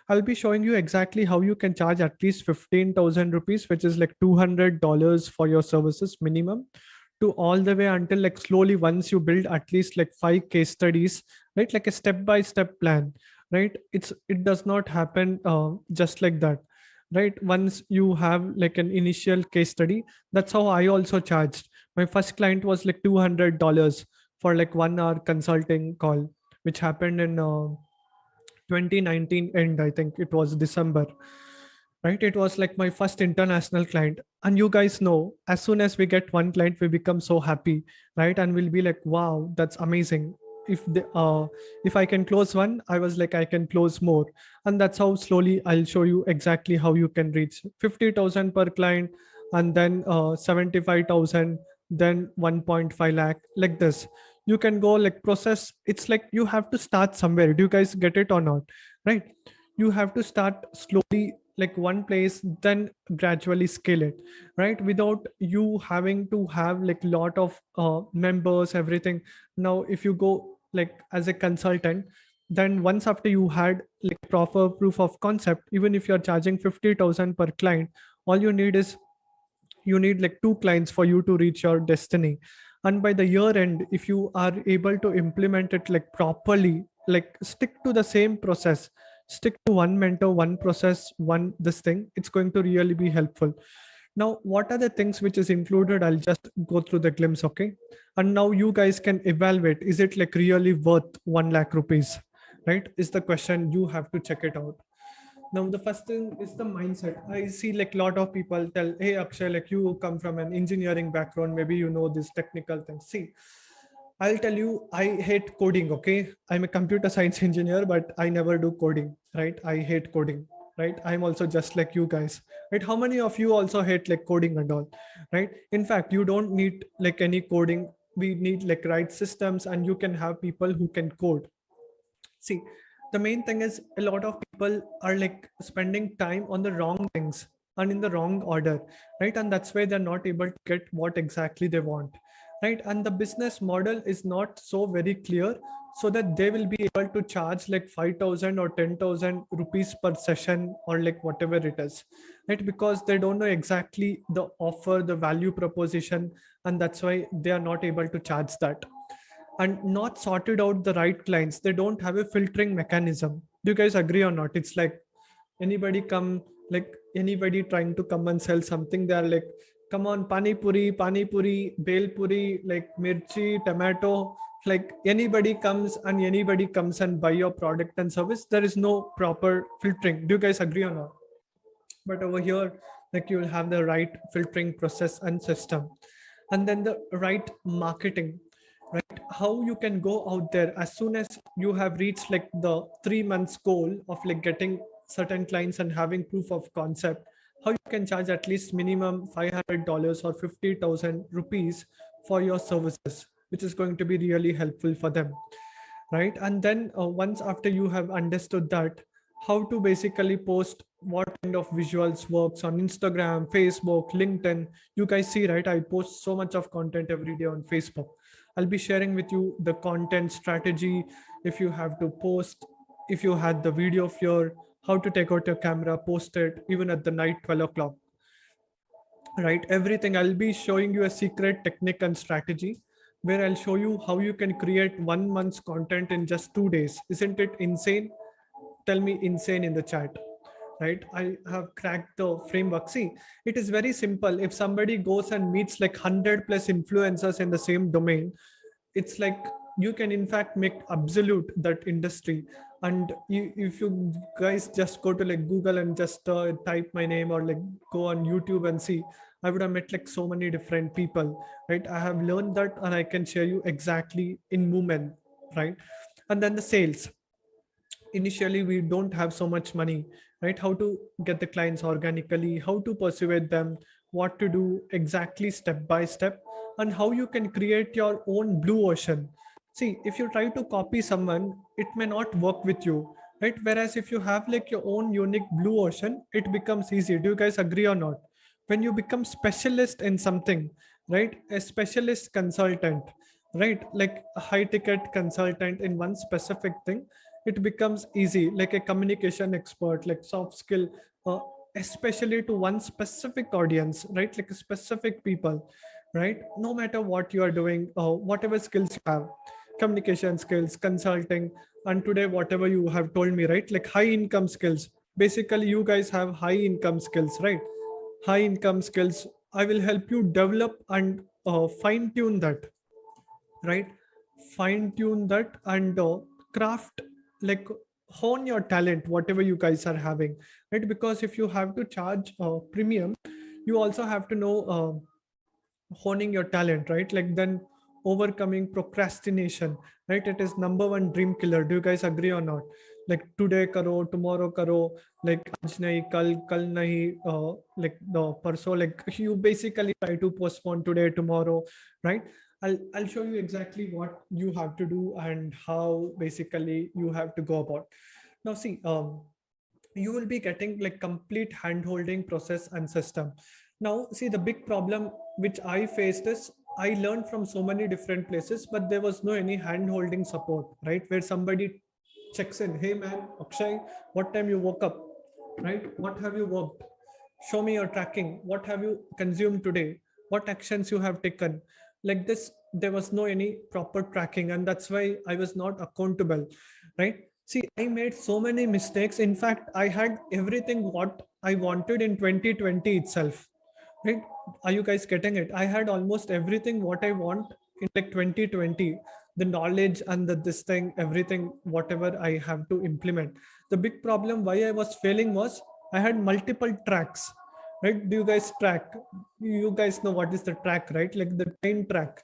I'll be showing you exactly how you can charge at least 15,000 rupees, which is like $200 for your services minimum, to all the way until like slowly once you build at least like 5 case studies, right? Like a step-by-step plan, right? It does not happen just like that, right? Once you have like an initial case study, that's how I also charged. My first client was like $200 for like 1 hour consulting call, which happened in 2019 end. I think it was December, right? It was like my first international client. And you guys know, as soon as we get one client, we become so happy, right? And we'll be like, wow, that's amazing. If I can close one, I was like, I can close more. And that's how slowly I'll show you exactly how you can reach 50,000 per client, and then 75,000, then 1.5 lakh, like this. You can go like process. It's like you have to start somewhere. Do you guys get it or not? Right, you have to start slowly, like one place, then gradually scale it, right? Without you having to have like lot of members, everything. Now if you go like as a consultant, then once after you had like proper proof of concept, even if you're charging 50,000 per client, all you need is, you need like 2 clients for you to reach your destiny. And by the year end, if you are able to implement it like properly, like stick to the same process, stick to one mentor, one process, one this thing, it's going to really be helpful. Now what are the things which is included? I'll just go through the glimpse, okay? And now you guys can evaluate, is it like really worth 1 lakh rupees, right? Is the question. You have to check it out. Now the first thing is the mindset. I see like a lot of people tell, hey Akshay, like you come from an engineering background, maybe you know this technical thing. See, I'll tell you, I hate coding, okay? I'm a computer science engineer, but I never do coding, right? I hate coding, right? I'm also just like you guys, right? How many of you also hate like coding and all, right? In fact, you don't need like any coding. We need like right systems, and you can have people who can code. See, the main thing is a lot of people are like spending time on the wrong things and in the wrong order, right? And that's why they're not able to get what exactly they want, right? And the business model is not so very clear, so that they will be able to charge like 5,000 or 10,000 rupees per session, or like whatever it is, right? Because they don't know exactly the offer, the value proposition, and that's why they are not able to charge that. And not sorted out the right clients. They don't have a filtering mechanism. Do you guys agree or not? It's like anybody come, like anybody trying to come and sell something, they are like, come on, pani puri, bel puri, like mirchi, tomato. Like anybody comes and anybody comes and buy your product and service. There is no proper filtering. Do you guys agree or not? But over here, like you will have the right filtering process and system. And then the right marketing, right? How you can go out there as soon as you have reached like the 3 months goal of like getting certain clients and having proof of concept, how you can charge at least minimum $500 or 50,000 rupees for your services, which is going to be really helpful for them, right? And then once after you have understood that, how to basically post, what kind of visuals works on Instagram, Facebook, LinkedIn. You guys see, right? I post so much of content every day on Facebook. I'll be sharing with you the content strategy, if you have to post, if you had the video of your, how to take out your camera, post it even at the night 12 o'clock, right? Everything. I'll be showing you a secret technique and strategy where I'll show you how you can create 1 month's content in just 2 days. Isn't it insane? Tell me insane in the chat, right? I have cracked the framework. See, it is very simple. If somebody goes and meets like 100 plus influencers in the same domain, it's like you can in fact make absolute that industry. And if you guys just go to like Google and just type my name, or like go on YouTube and see, I would have met like so many different people, right? I have learned that and I can share you exactly in movement, right? And then the sales. Initially we don't have so much money, right? How to get the clients organically, how to persuade them, what to do exactly step by step, and how you can create your own blue ocean. See, if you try to copy someone, it may not work with you, right? Whereas if you have like your own unique blue ocean, it becomes easy. Do you guys agree or not? When you become specialist in something, right? A specialist consultant, right? Like a high ticket consultant in one specific thing, it becomes easy. Like a communication expert, like soft skill, uh, especially to one specific audience, right? Like a specific people, right? No matter what you are doing, whatever skills you have, communication skills, consulting, and today whatever you have told me, right? Like high income skills. Basically you guys have high income skills, right? High income skills, I will help you develop and fine tune that, right? Fine tune that and craft, like hone your talent, whatever you guys are having, right? Because if you have to charge premium, you also have to know honing your talent, right? Like then overcoming procrastination, right? It is number one dream killer. Do you guys agree or not? Like today karo, tomorrow karo, like aaj nahi, kal nahi, like the parso, like you basically try to postpone today, tomorrow, right? I'll show you exactly what you have to do and how basically you have to go about. Now see, you will be getting like complete hand holding process and system. Now see, the big problem which I faced is, I learned from so many different places, but there was no any hand holding support, right? Where somebody checks in, hey man, Akshay, what time you woke up, right? What have you worked? Show me your tracking. What have you consumed today? What actions you have taken? Like this, there was no any proper tracking, and that's why I was not accountable, right? See, I made so many mistakes. In fact, I had everything what I wanted in 2020 itself, right? Are you guys getting it? I had almost everything what I want in like 2020, the knowledge and the this thing, everything whatever I have to implement. The big problem why I was failing was, I had multiple tracks, right? Do you guys track? You guys know what is the track, right? Like the train track.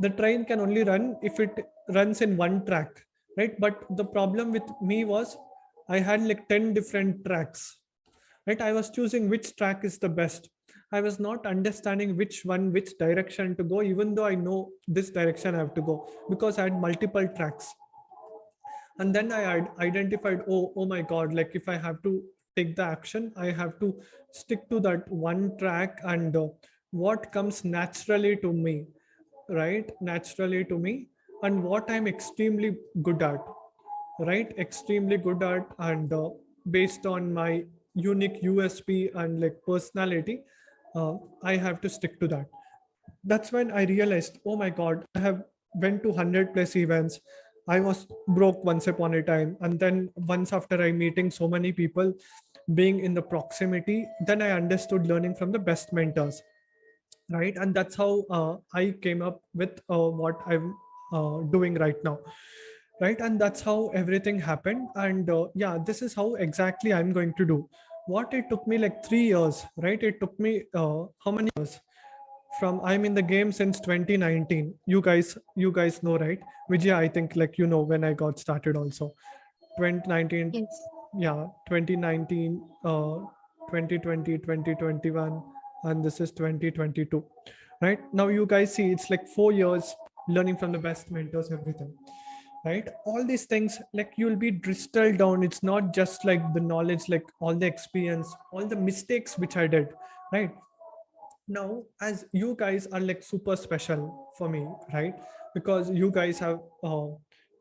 The train can only run if it runs in one track, right? But the problem with me was, I had like 10 different tracks, right? I was choosing which track is the best. I was not understanding which one, which direction to go, even though I know this direction I have to go, because I had multiple tracks. And then I had identified, oh my God, like if I have to take the action, I have to stick to that one track and what comes naturally to me, right? Naturally to me, and what I'm extremely good at, right? Extremely good at, and based on my unique USP and like personality, I have to stick to that. That's when I realized, oh my God, I have went to 100 plus events. I was broke once upon a time, and then once after I meeting so many people, being in the proximity, then I understood learning from the best mentors, right? And that's how I came up with what I'm doing right now, right? And that's how everything happened. And yeah, this is how exactly I'm going to do what it took me like 3 years, right? It took me how many years? From I'm in the game since 2019. You guys know, right? Vijay, I think like you know when I got started also. 2019. Yes. yeah, 2019, 2020, 2021, and this is 2022. Right now, you guys see it's like 4 years learning from the best mentors, everything. Right, all these things like you'll be distilled down. It's not just like the knowledge, like all the experience, all the mistakes which I did. Right now, as you guys are like super special for me, right? Because you guys have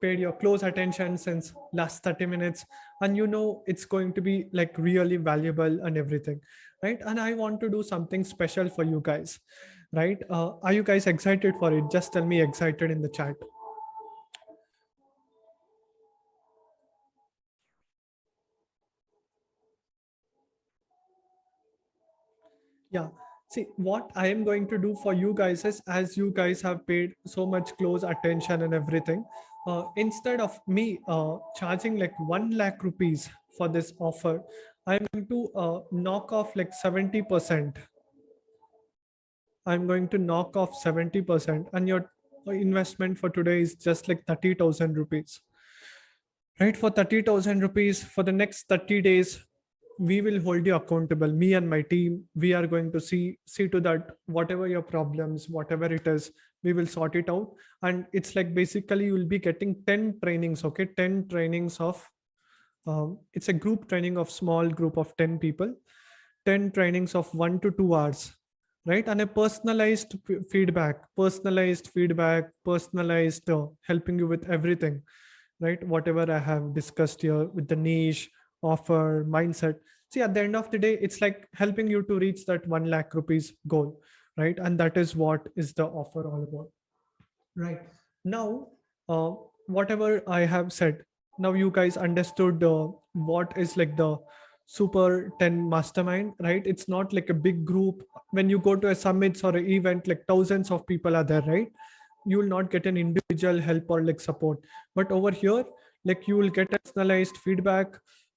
paid your close attention since last 30 minutes, and you know it's going to be like really valuable and everything, right? And I want to do something special for you guys, right? Are you guys excited for it? Just tell me excited in the chat. Yeah. See, what I am going to do for you guys is, as you guys have paid so much close attention and everything, instead of me charging like 1 lakh rupees for this offer, I'm going to knock off like 70%. I'm going to knock off 70%, and your investment for today is just like 30,000 rupees. Right, for 30,000 rupees for the next 30 days, we will hold you accountable. Me and my team, we are going to see to that whatever your problems, whatever it is, we will sort it out. And it's like basically you will be getting 10 trainings. Okay, 10 trainings of it's a group training of small group of 10 people, 10 trainings of 1 to 2 hours, right? And a personalized feedback, personalized helping you with everything, right? Whatever I have discussed here with the niche, offer, mindset. See, at the end of the day, it's like helping you to reach that 1 lakh rupees goal, right? And that is what is the offer all about. Right. Now, uh, whatever I have said, now you guys understood what is like the Super 10 Mastermind, right? It's not like a big group. When you go to a summit or an event, like thousands of people are there, right? You will not get an individual help or like support. But over here, like you will get personalized feedback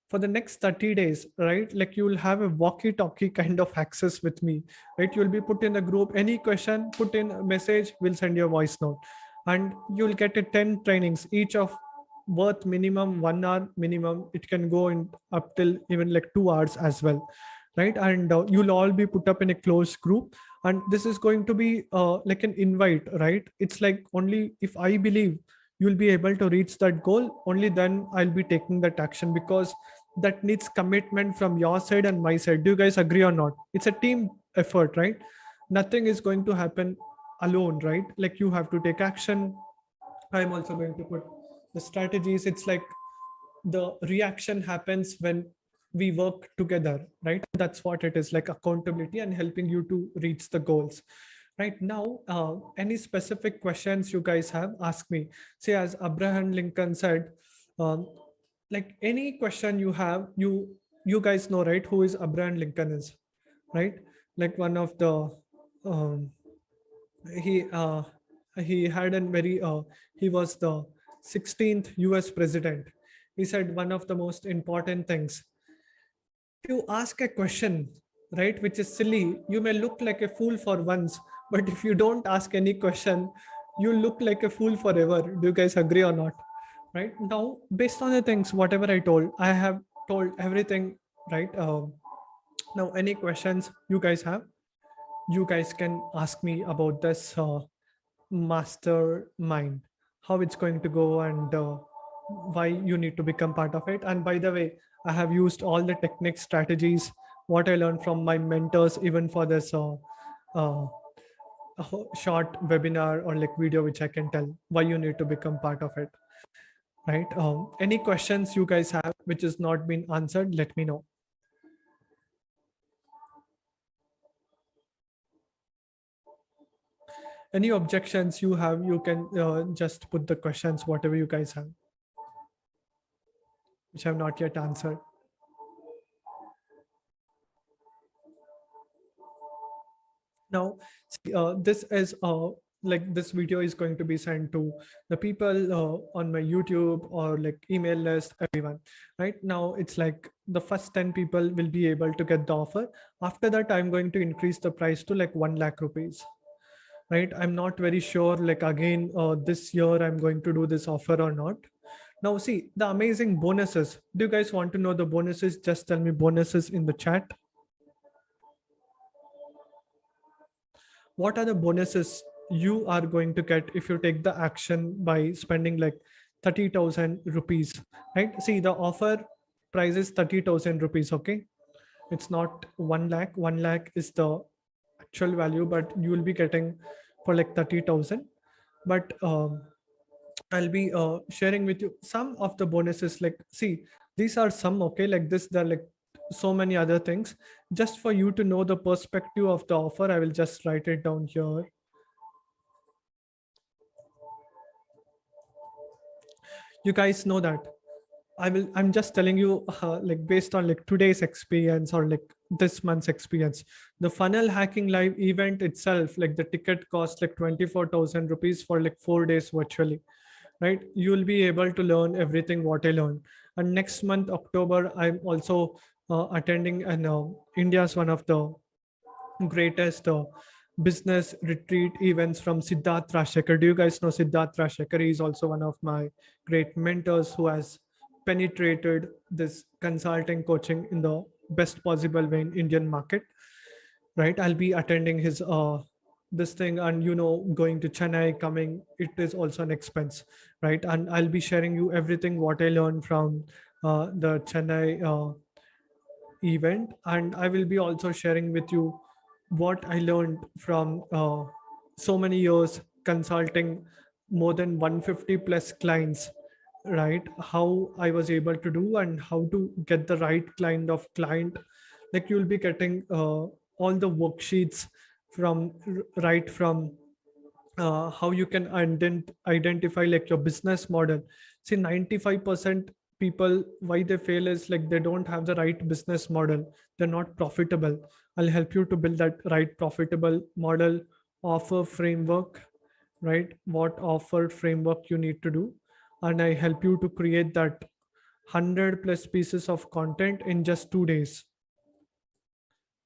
for the next 30 days, right? Like you will have a walkie talkie kind of access with me, right? You'll be put in a group, any question, put in a message, we'll send you a voice note, and you'll get a 10 trainings, each of worth minimum 1 hour minimum. It can go in up till even like 2 hours as well, right? And you'll all be put up in a closed group, and this is going to be like an invite, right? It's like only if I believe you'll be able to reach that goal, only then I'll be taking that action, because that needs commitment from your side and my side. Do you guys agree or not? It's a team effort, right? Nothing is going to happen alone, right? Like you have to take action. I'm also going to put the strategies. It's like the reaction happens when we work together, right? That's what it is, like accountability and helping you to reach the goals. Right now, any specific questions you guys have, ask me. Say, as Abraham Lincoln said, um, like any question you have, you guys know, right, who is Abraham Lincoln is, right? Like one of the um, he uh, he had a very he was the 16th US president. He said one of the most important things, if you ask a question, right, which is silly, you may look like a fool for once, but if you don't ask any question, you look like a fool forever. Do you guys agree or not? Right now, based on the things whatever I told, I have told everything, right? Now any questions you guys have, you guys can ask me about this mastermind, how it's going to go, and why you need to become part of it. And by the way, I have used all the techniques, strategies, what I learned from my mentors, even for this uh, short webinar or like video, which I can tell why you need to become part of it, right? Any questions you guys have which has not been answered, let me know. Any objections you have, you can just put the questions, whatever you guys have, which have not yet answered. Now, see, this is like this video is going to be sent to the people on my YouTube or like email list, everyone. Right now, it's like the first 10 people will be able to get the offer. After that, I'm going to increase the price to like 1 lakh rupees. Right, I'm not very sure, like again this year I'm going to do this offer or not. Now see the amazing bonuses. Do you guys want to know the bonuses? Just tell me bonuses in the chat. What are the bonuses you are going to get if you take the action by spending like 30,000 rupees, right? See, the offer price is 30,000 rupees. Okay. It's not 1 lakh. 1 lakh is the actual value, but you will be getting for like 30,000. But I'll be sharing with you some of the bonuses. Like, see, these are some, okay, like this, there are like so many other things. Just for you to know the perspective of the offer, I will just write it down here. You guys know that I'm just telling you like based on like today's experience or like this month's experience. The funnel hacking live event itself, like the ticket cost like 24,000 rupees for like 4 days virtually, right? You will be able to learn everything what I learned. And next month October, I'm also attending an India's one of the greatest business retreat events from Siddharth Rajsheakaran. Do you guys know Siddharth Rajsheakaran? He is also one of my great mentors who has penetrated this consulting coaching in the best possible way in Indian market. Right? I'll be attending his this thing, and going to Chennai coming, it is also an expense, right? And I'll be sharing you everything what I learned from the Chennai event, and I will be also sharing with you what I learned from so many years consulting more than 150 plus clients, right? How I was able to do and how to get the right kind of client. Like you'll be getting all the worksheets from right from how you can identify like your business model. See, 95% people why they fail is like they don't have the right business model. They're not profitable. I'll help you to build that right profitable model, offer framework, right? What offer framework you need to do, and I help you to create that 100 plus pieces of content in just 2 days,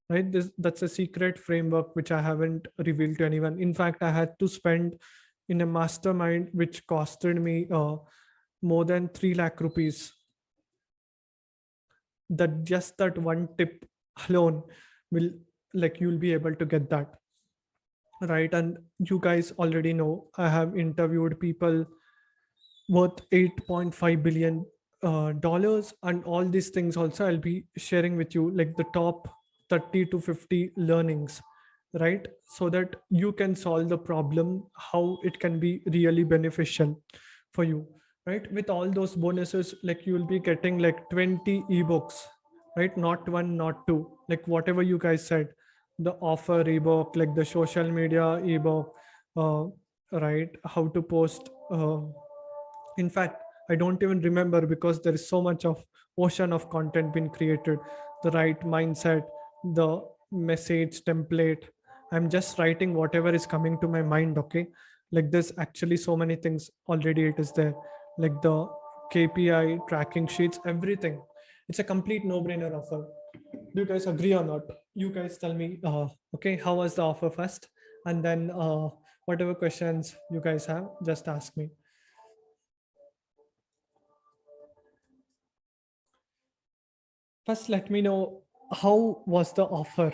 right? That's a secret framework which I haven't revealed to anyone. In fact, I had to spend in a mastermind which costed me more than 3 lakh rupees. That just that one tip alone will, like, you'll be able to get that, right? And you guys already know I have interviewed people worth 8.5 billion dollars, and all these things also I'll be sharing with you, like the top 30 to 50 learnings, right? So that you can solve the problem, how it can be really beneficial for you, right? With all those bonuses, like you will be getting like 20 ebooks, right? Not one, not two, like whatever you guys said, the offer ebook, like the social media ebook, uh, right? How to post, in fact, I don't even remember because there is so much of ocean of content being created. The right mindset, the message template. I'm just writing whatever is coming to my mind. Okay. Like there's actually so many things already it is there. Like the KPI tracking sheets, everything. It's a complete no-brainer offer. Do you guys agree or not? You guys tell me, okay, how was the offer first? And then whatever questions you guys have, just ask me. First, let me know how was the offer,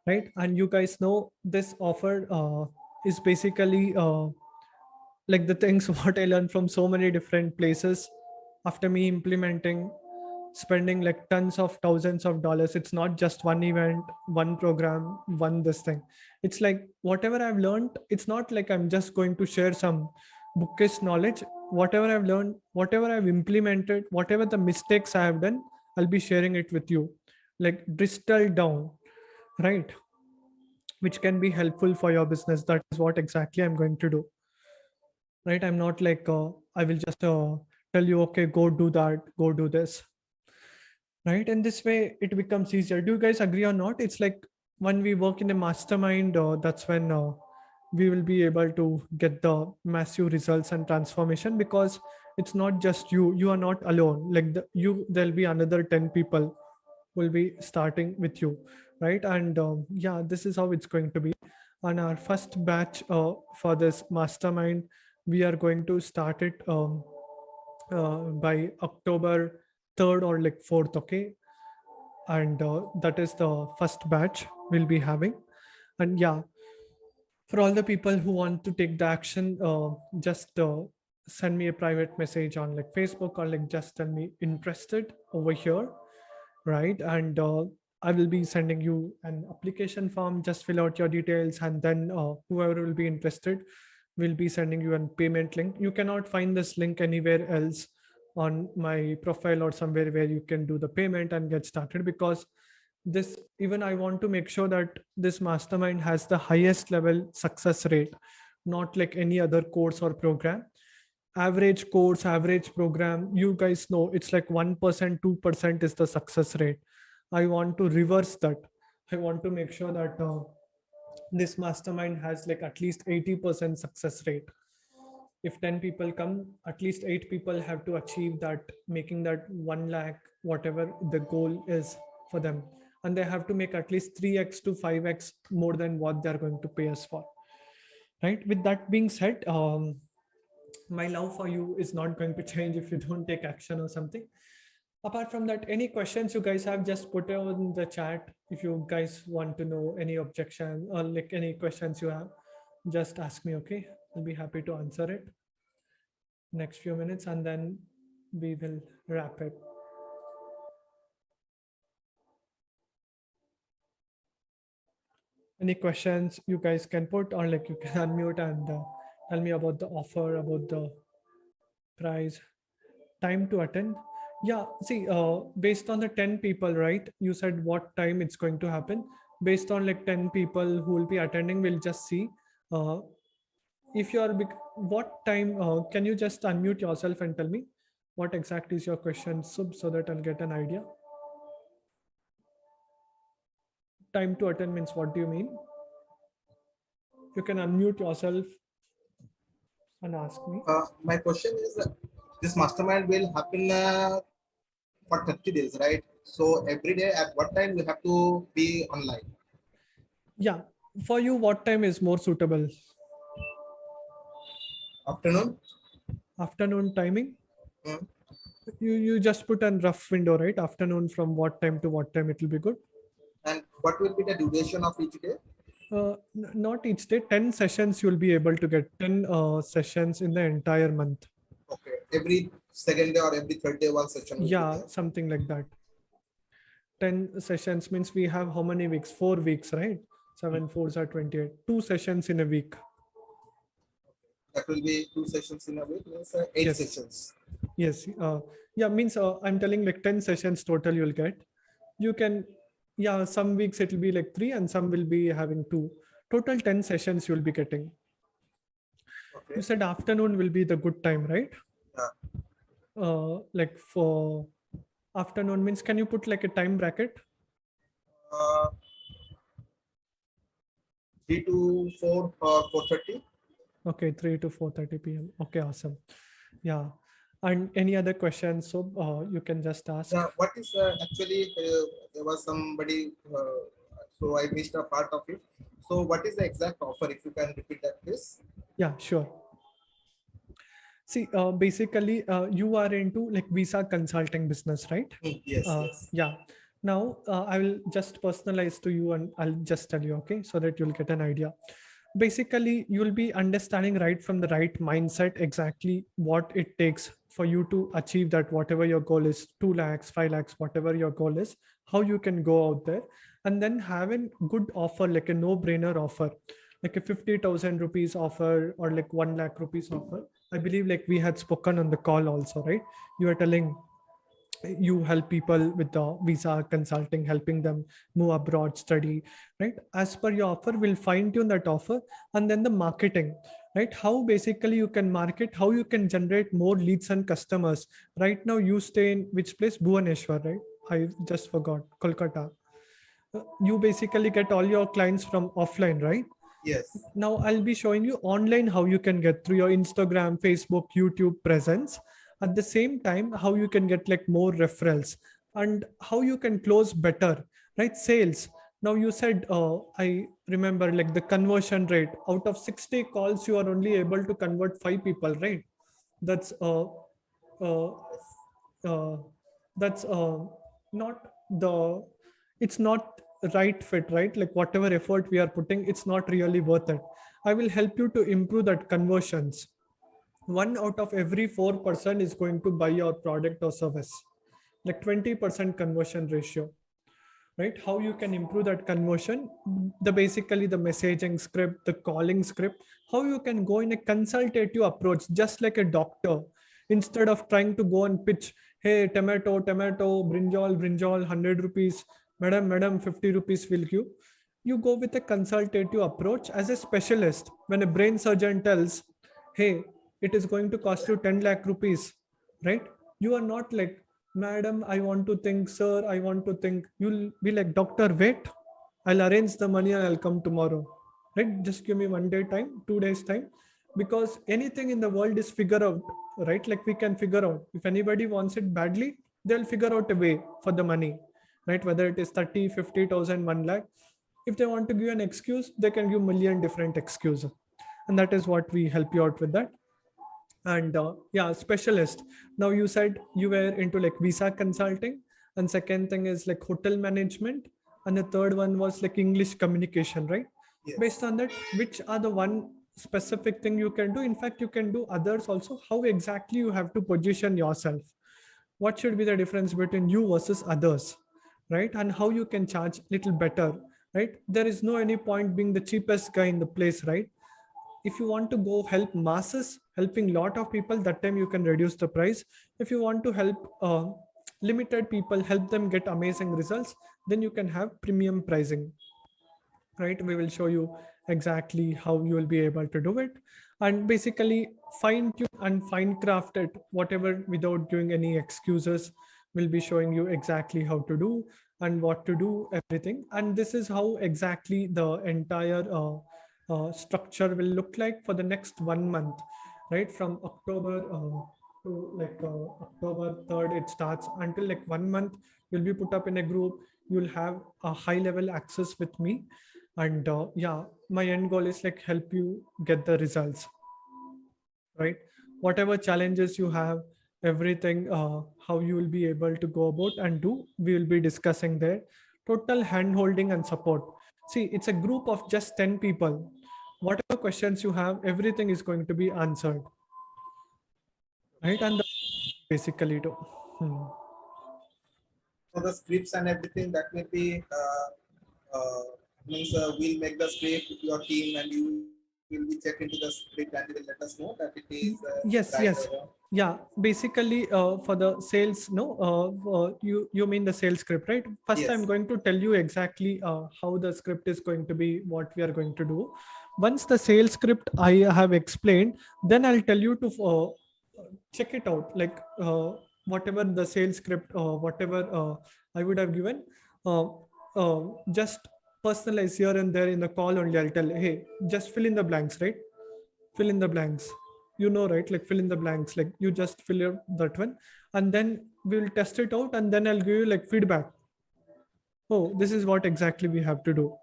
right? And you guys know this offer is basically like the things what I learned from so many different places after me implementing, spending like tons of thousands of dollars. It's not just one event, one program, one this thing. It's like whatever I've learned, it's not like I'm just going to share some bookish knowledge. Whatever I've learned, whatever I've implemented, whatever the mistakes I have done, I'll be sharing it with you, like distilled down, right? Which can be helpful for your business. That is what exactly I'm going to do, right? I'm not like I will just tell you, okay, go do that, go do this, right? And this way it becomes easier. Do you guys agree or not? It's like when we work in a mastermind, that's when we will be able to get the massive results and transformation, because it's not just you are not alone. Like there'll be another 10 people will be starting with you, right? And yeah, this is how it's going to be. On our first batch for this mastermind, we are going to start it by October 3rd or like 4th. Okay. And that is the first batch we'll be having. And yeah, for all the people who want to take the action, just send me a private message on like Facebook, or like just tell me interested over here, right? And I will be sending you an application form. Just fill out your details, and then whoever will be interested will be sending you a payment link. You cannot find this link anywhere else on my profile or somewhere where you can do the payment and get started, because this, even I want to make sure that this mastermind has the highest level success rate, not like any other course or program. Average course, average program, you guys know it's like 1%, 2% is the success rate. I want to reverse that. I want to make sure that this mastermind has like at least 80% success rate. If 10 people come, at least 8 people have to achieve that, making that 1 lakh, whatever the goal is for them. And they have to make at least 3x to 5x more than what they're going to pay us for. Right. With that being said, my love for you is not going to change if you don't take action or something. Apart from that, any questions you guys have, just put it in the chat. If you guys want to know any objection or like any questions you have, just ask me. Okay, I'll be happy to answer it next few minutes, and then we will wrap it. Any questions you guys can put, or like you can unmute and tell me about the offer, about the price, time to attend. Yeah, see, based on the 10 people, right? You said what time it's going to happen. Based on like 10 people who will be attending, we'll just see. Uh, if you are what time, can you just unmute yourself and tell me what exact is your question, so that I'll get an idea. Time to attend means what do you mean? You can unmute yourself and ask me. My question is, this mastermind will happen for 30 days, right? So every day at what time we have to be online? Yeah, for you, what time is more suitable? Afternoon? Afternoon timing? Mm. You just put a rough window, right? Afternoon, from what time to what time it will be good? And what will be the duration of each day? Not each day. 10 sessions you'll be able to get. 10 sessions in the entire month. Okay. Every second day or every third day, one session will be Yeah, there. something like that. 10 sessions means we have how many weeks? 4 weeks, right? 7 fours are 28. 2 sessions in a week. That will be 2 sessions in a week, means 8 Yes. sessions. Yes. Yeah, means I'm telling like 10 sessions total you'll get. You can, yeah, some weeks it will be like 3 and some will be having 2. Total 10 sessions you'll be getting. Okay. You said afternoon will be the good time, right? Yeah. Like for afternoon means, can you put like a time bracket? Uh, 3 to 4 or 4:30. Okay, 3 to 4:30 p.m. Okay, awesome. Yeah. And any other questions? So you can just ask. Yeah. What is actually there was somebody, so I missed a part of it. So what is the exact offer? If you can repeat that, please. Yeah, sure. See, basically, you are into like visa consulting business, right? Yes, yes. Yeah. Now, I will just personalize to you and I'll just tell you, okay, so that you'll get an idea. Basically, you'll be understanding right from the right mindset exactly what it takes for you to achieve that, whatever your goal is, 2 lakhs, 5 lakhs, whatever your goal is, how you can go out there and then have a good offer, like a no-brainer offer, like a 50,000 rupees offer or like 1 lakh rupees offer. I believe like we had spoken on the call also, right? You are telling you help people with the visa consulting, helping them move abroad, study, right? As per your offer, we'll fine tune that offer. And then the marketing, right? How basically you can market, how you can generate more leads and customers. Right now you stay in which place? Bhubaneswar, right? I just forgot. Kolkata. You basically get all your clients from offline, right? Yes. Now I'll be showing you online how you can get through your Instagram, Facebook, YouTube presence. At the same time, how you can get like more referrals and how you can close better, right? Sales. Now you said, I remember like the conversion rate out of 60 calls, you are only able to convert 5 people, right? That's uh, uh, that's not the it's not right fit, right? Like whatever effort we are putting, it's not really worth it. I will help you to improve that conversions. One out of every 4% is going to buy your product or service, like 20% conversion ratio, right? How you can improve that conversion, the basically the messaging script, the calling script, how you can go in a consultative approach, just like a doctor. Instead of trying to go and pitch, hey, tomato, brinjal 100 rupees, madam 50 rupees will give. You go with a consultative approach as a specialist. When a brain surgeon tells, hey, it is going to cost you 10 lakh rupees, right? You are not like, madam, I want to think, sir, I want to think. You'll be like, doctor, wait, I'll arrange the money and I'll come tomorrow, right? Just give me 1 day time, 2 days time. Because anything in the world is figure out, right? Like we can figure out, if anybody wants it badly, they'll figure out a way for the money, right? Whether it is 30, 50,000, 1 lakh. If they want to give an excuse, they can give million different excuses. And that is what we help you out with that. And yeah, specialist. Now you said you were into like visa consulting, and second thing is like hotel management, and the third one was like English communication, right? Yes. Based on that, which are the one specific thing you can do? In fact, you can do others also. How exactly you have to position yourself? What should be the difference between you versus others, right? And how you can charge little better, right? There is no any point being the cheapest guy in the place, right? If you want to go help masses, helping lot of people, that time you can reduce the price. If you want to help limited people, help them get amazing results, then you can have premium pricing, right? We will show you exactly how you will be able to do it, and basically fine tune and fine craft it, whatever, without giving any excuses. We'll be showing you exactly how to do and what to do, everything. And this is how exactly the entire structure will look like for the next 1 month, right? From October to like October 3rd it starts, until like 1 month. You'll be put up in a group, you'll have a high level access with me. And yeah, my end goal is like help you get the results, right? Whatever challenges you have, everything, how you will be able to go about and do, we will be discussing there. Total hand holding and support. See, it's a group of just 10 people. Whatever questions you have, everything is going to be answered, right? And basically do. So the scripts and everything that will be means we'll make the script with your team and you will be check into the script and you will let us know that it is right Yes, or yes. Yeah, basically for the sales, no, you mean the sales script, right? First yes. I'm going to tell you exactly how the script is going to be, what we are going to do. Once the sales script I have explained, then I'll tell you to check it out, like whatever the sales script, whatever I would have given, uh, just personalize here and there in the call only. I'll tell, hey, just fill in the blanks, right? Fill in the blanks, you know, right? Like fill in the blanks, like you just fill in that one, and then we'll test it out, and then I'll give you like feedback. Oh, this is what exactly we have to do,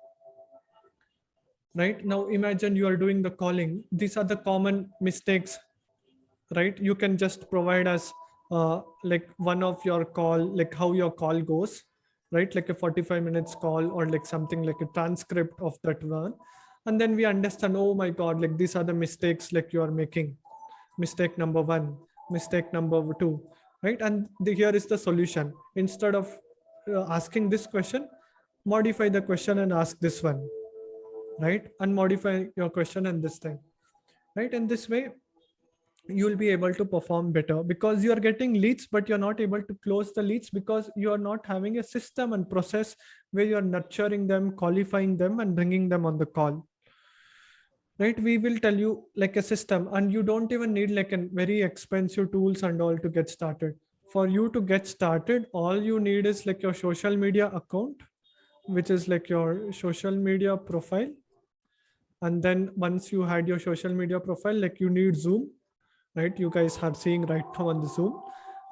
right? Now imagine you are doing the calling, these are the common mistakes, right? You can just provide us like one of your call, like how your call goes, right? Like a 45 minutes call, or like something like a transcript of that one. And then we understand, oh my god, like these are the mistakes like you are making. Mistake number one, mistake number two, right? And here is the solution. Instead of asking this question, modify the question and ask this one, right? And modify your question and this thing, right? And this way you'll be able to perform better, because you are getting leads but you're not able to close the leads, because you are not having a system and process where you're nurturing them, qualifying them, and bringing them on the call, right? We will tell you like a system, and you don't even need like a very expensive tools and all to get started. For you to get started, all you need is like your social media account, which is like your social media profile. And then once you had your social media profile, like you need Zoom, right? You guys are seeing right now on the Zoom.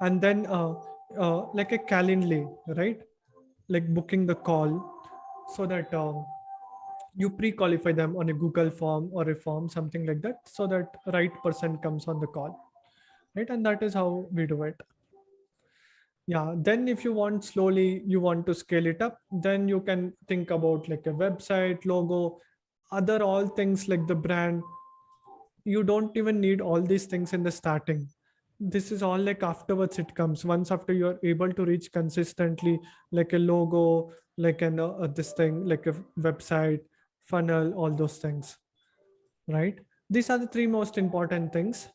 And then like a Calendly, right? Like booking the call, so that you pre-qualify them on a Google form or a form, something like that, so that right person comes on the call, right? And that is how we do it. Yeah, then if you want slowly, you want to scale it up, then you can think about like a website, logo, other all things like the brand. You don't even need all these things in the starting. This is all like afterwards it comes, once after you're able to reach consistently, like a logo, like an this thing, like a website, funnel, all those things, right? These are the three most important things,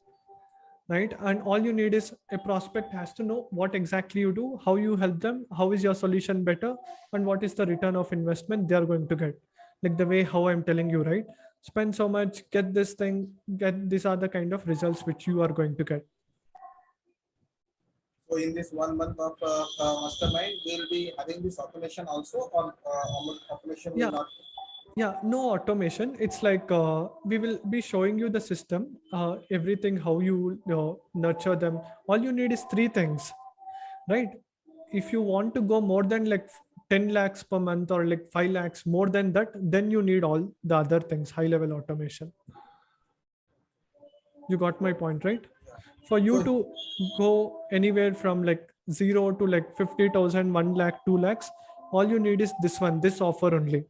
right? And all you need is a prospect has to know what exactly you do, how you help them, how is your solution better, and what is the return of investment they are going to get. Like the way how I'm telling you, right? Spend so much, get this thing, get these are the kind of results which you are going to get. So in this 1 month of mastermind, we'll be having this automation also, or automation will Yeah, not. yeah, no automation. It's like we will be showing you the system, everything how you nurture them. All you need is three things, right? If you want to go more than like 10 lakhs per month or like 5 lakhs more than that, then you need all the other things, high level automation. You got my point, right? For you So to go anywhere from like 0 to like 50,000, 1 lakh, 2 lakhs, all you need is this one, this offer only,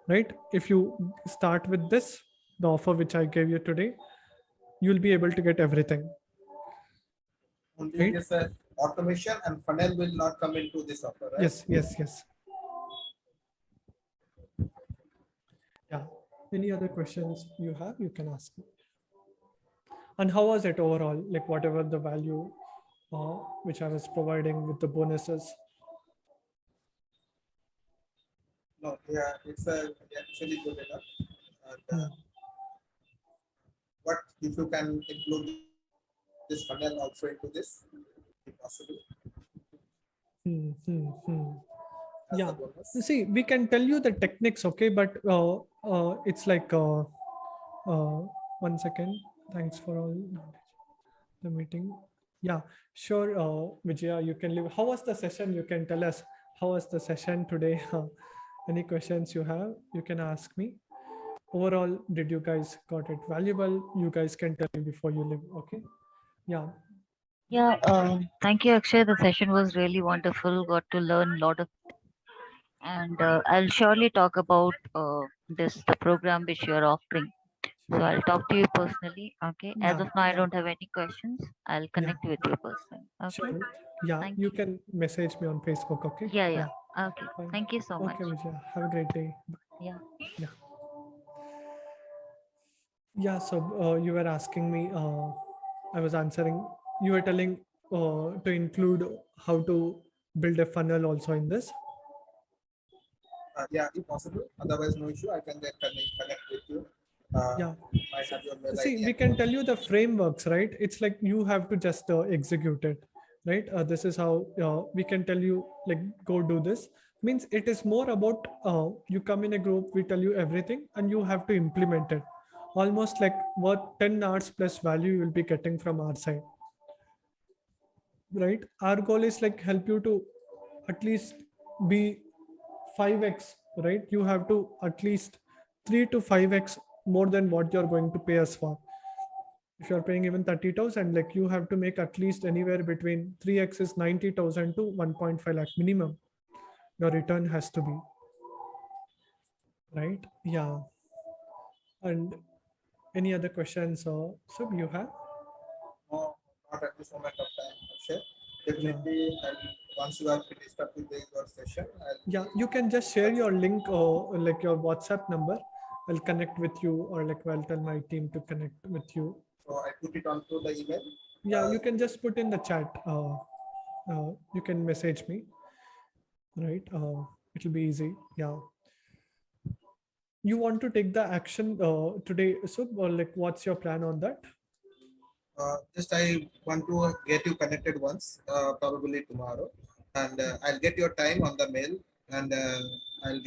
right? If you start with this, the offer which I gave you today, you'll be able to get everything, only right? this automation and funnel will not come into this offer, right? Yes, yes, yes. Yeah. Any other questions you have, you can ask me. And how was it overall? Like whatever the value which I was providing with the bonuses. No, yeah, it's actually good enough. And, Hmm. what if you can include this funnel also into this? If possible, Hmm, hmm, hmm. as the Yeah. bonus. See, we can tell you the techniques, okay? But it's like, uh, one second. Thanks for all the meeting. Yeah, sure. Vijaya, you can leave. How was the session? You can tell us how was the session today. Any questions you have, you can ask me. Overall, did you guys got it valuable? You guys can tell me before you leave. Okay. Yeah. Yeah, thank you, Akshay. The session was really wonderful. Got to learn a lot of, and I'll surely talk about the program which you're offering. So Sure. I'll talk to you personally. Okay. As Yeah. of now, I Yeah. don't have any questions. I'll Yeah. connect with you personally. Okay. Sure. Yeah. Thank You you. can message me on Facebook. Okay. Yeah, yeah. Yeah. Okay. Fine. Thank you so much. Okay, Vijaya. Have a great day. Bye. Yeah. Yeah. Yeah. So you were asking me. I was answering. You were telling to include how to build a funnel also in this. Yeah, if possible. Otherwise, no issue. I can get connect with you. Uh, Yeah. I have your mail See, ID we and can phone tell you number. the frameworks, right? It's like you have to just execute it, right? This is how we can tell you, like, go do this. Means it is more about you come in a group, we tell you everything, and you have to implement it. Almost like what 10 hours plus value you will be getting from our side, right? Our goal is like help you to at least be 5x, right? You have to at least 3 to 5x more than what you're going to pay us for. If you're paying even 30,000, like you have to make at least anywhere between 3x is 90,000 to 1.5 lakh minimum. Your return has to be, right? Yeah. And any other questions or so you have? No, not at this moment of time, Akshay. Yeah. Definitely, once you are finished up with your session, I'll Yeah. be You can just share touch your with you. link or like your WhatsApp number. I'll connect with you, or like I'll tell my team to connect with you. So I put it onto the email. Yeah. You can just put in the chat. You can message me, right? It'll be easy. Yeah. You want to take the action today, so or like what's your plan on that? Just I want to get you connected once, probably tomorrow, and I'll get your time on the mail, and I'll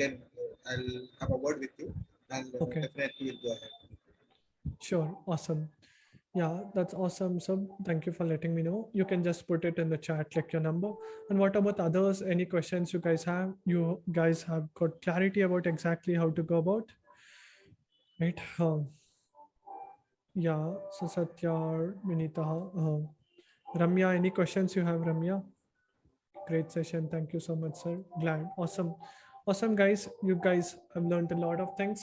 have a word with you, and Okay, definitely we'll go ahead. sure, awesome. Yeah, that's awesome. So thank you for letting me know. You can just put it in the chat, like your number. And what about others? Any questions you guys have? You guys have got clarity about exactly how to go about, right? Yeah, so Satya, Vinita, Ramya, any questions you have, Ramya? Great session. Thank you so much, sir. Glad. Awesome. Awesome, guys. You guys have learned a lot of things.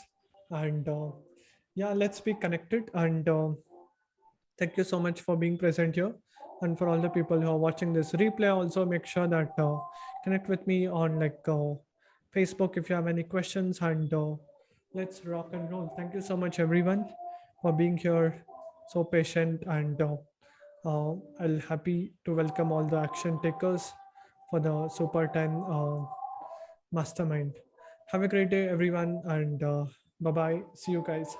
And yeah, let's be connected. And thank you so much for being present here. And for all the people who are watching this replay, also make sure that connect with me on like Facebook if you have any questions. And let's rock and roll. Thank you so much, everyone, for being here, so patient. And I'll happy to welcome all the action takers for the Super 10 Mastermind. Have a great day, everyone. And bye bye. See you guys.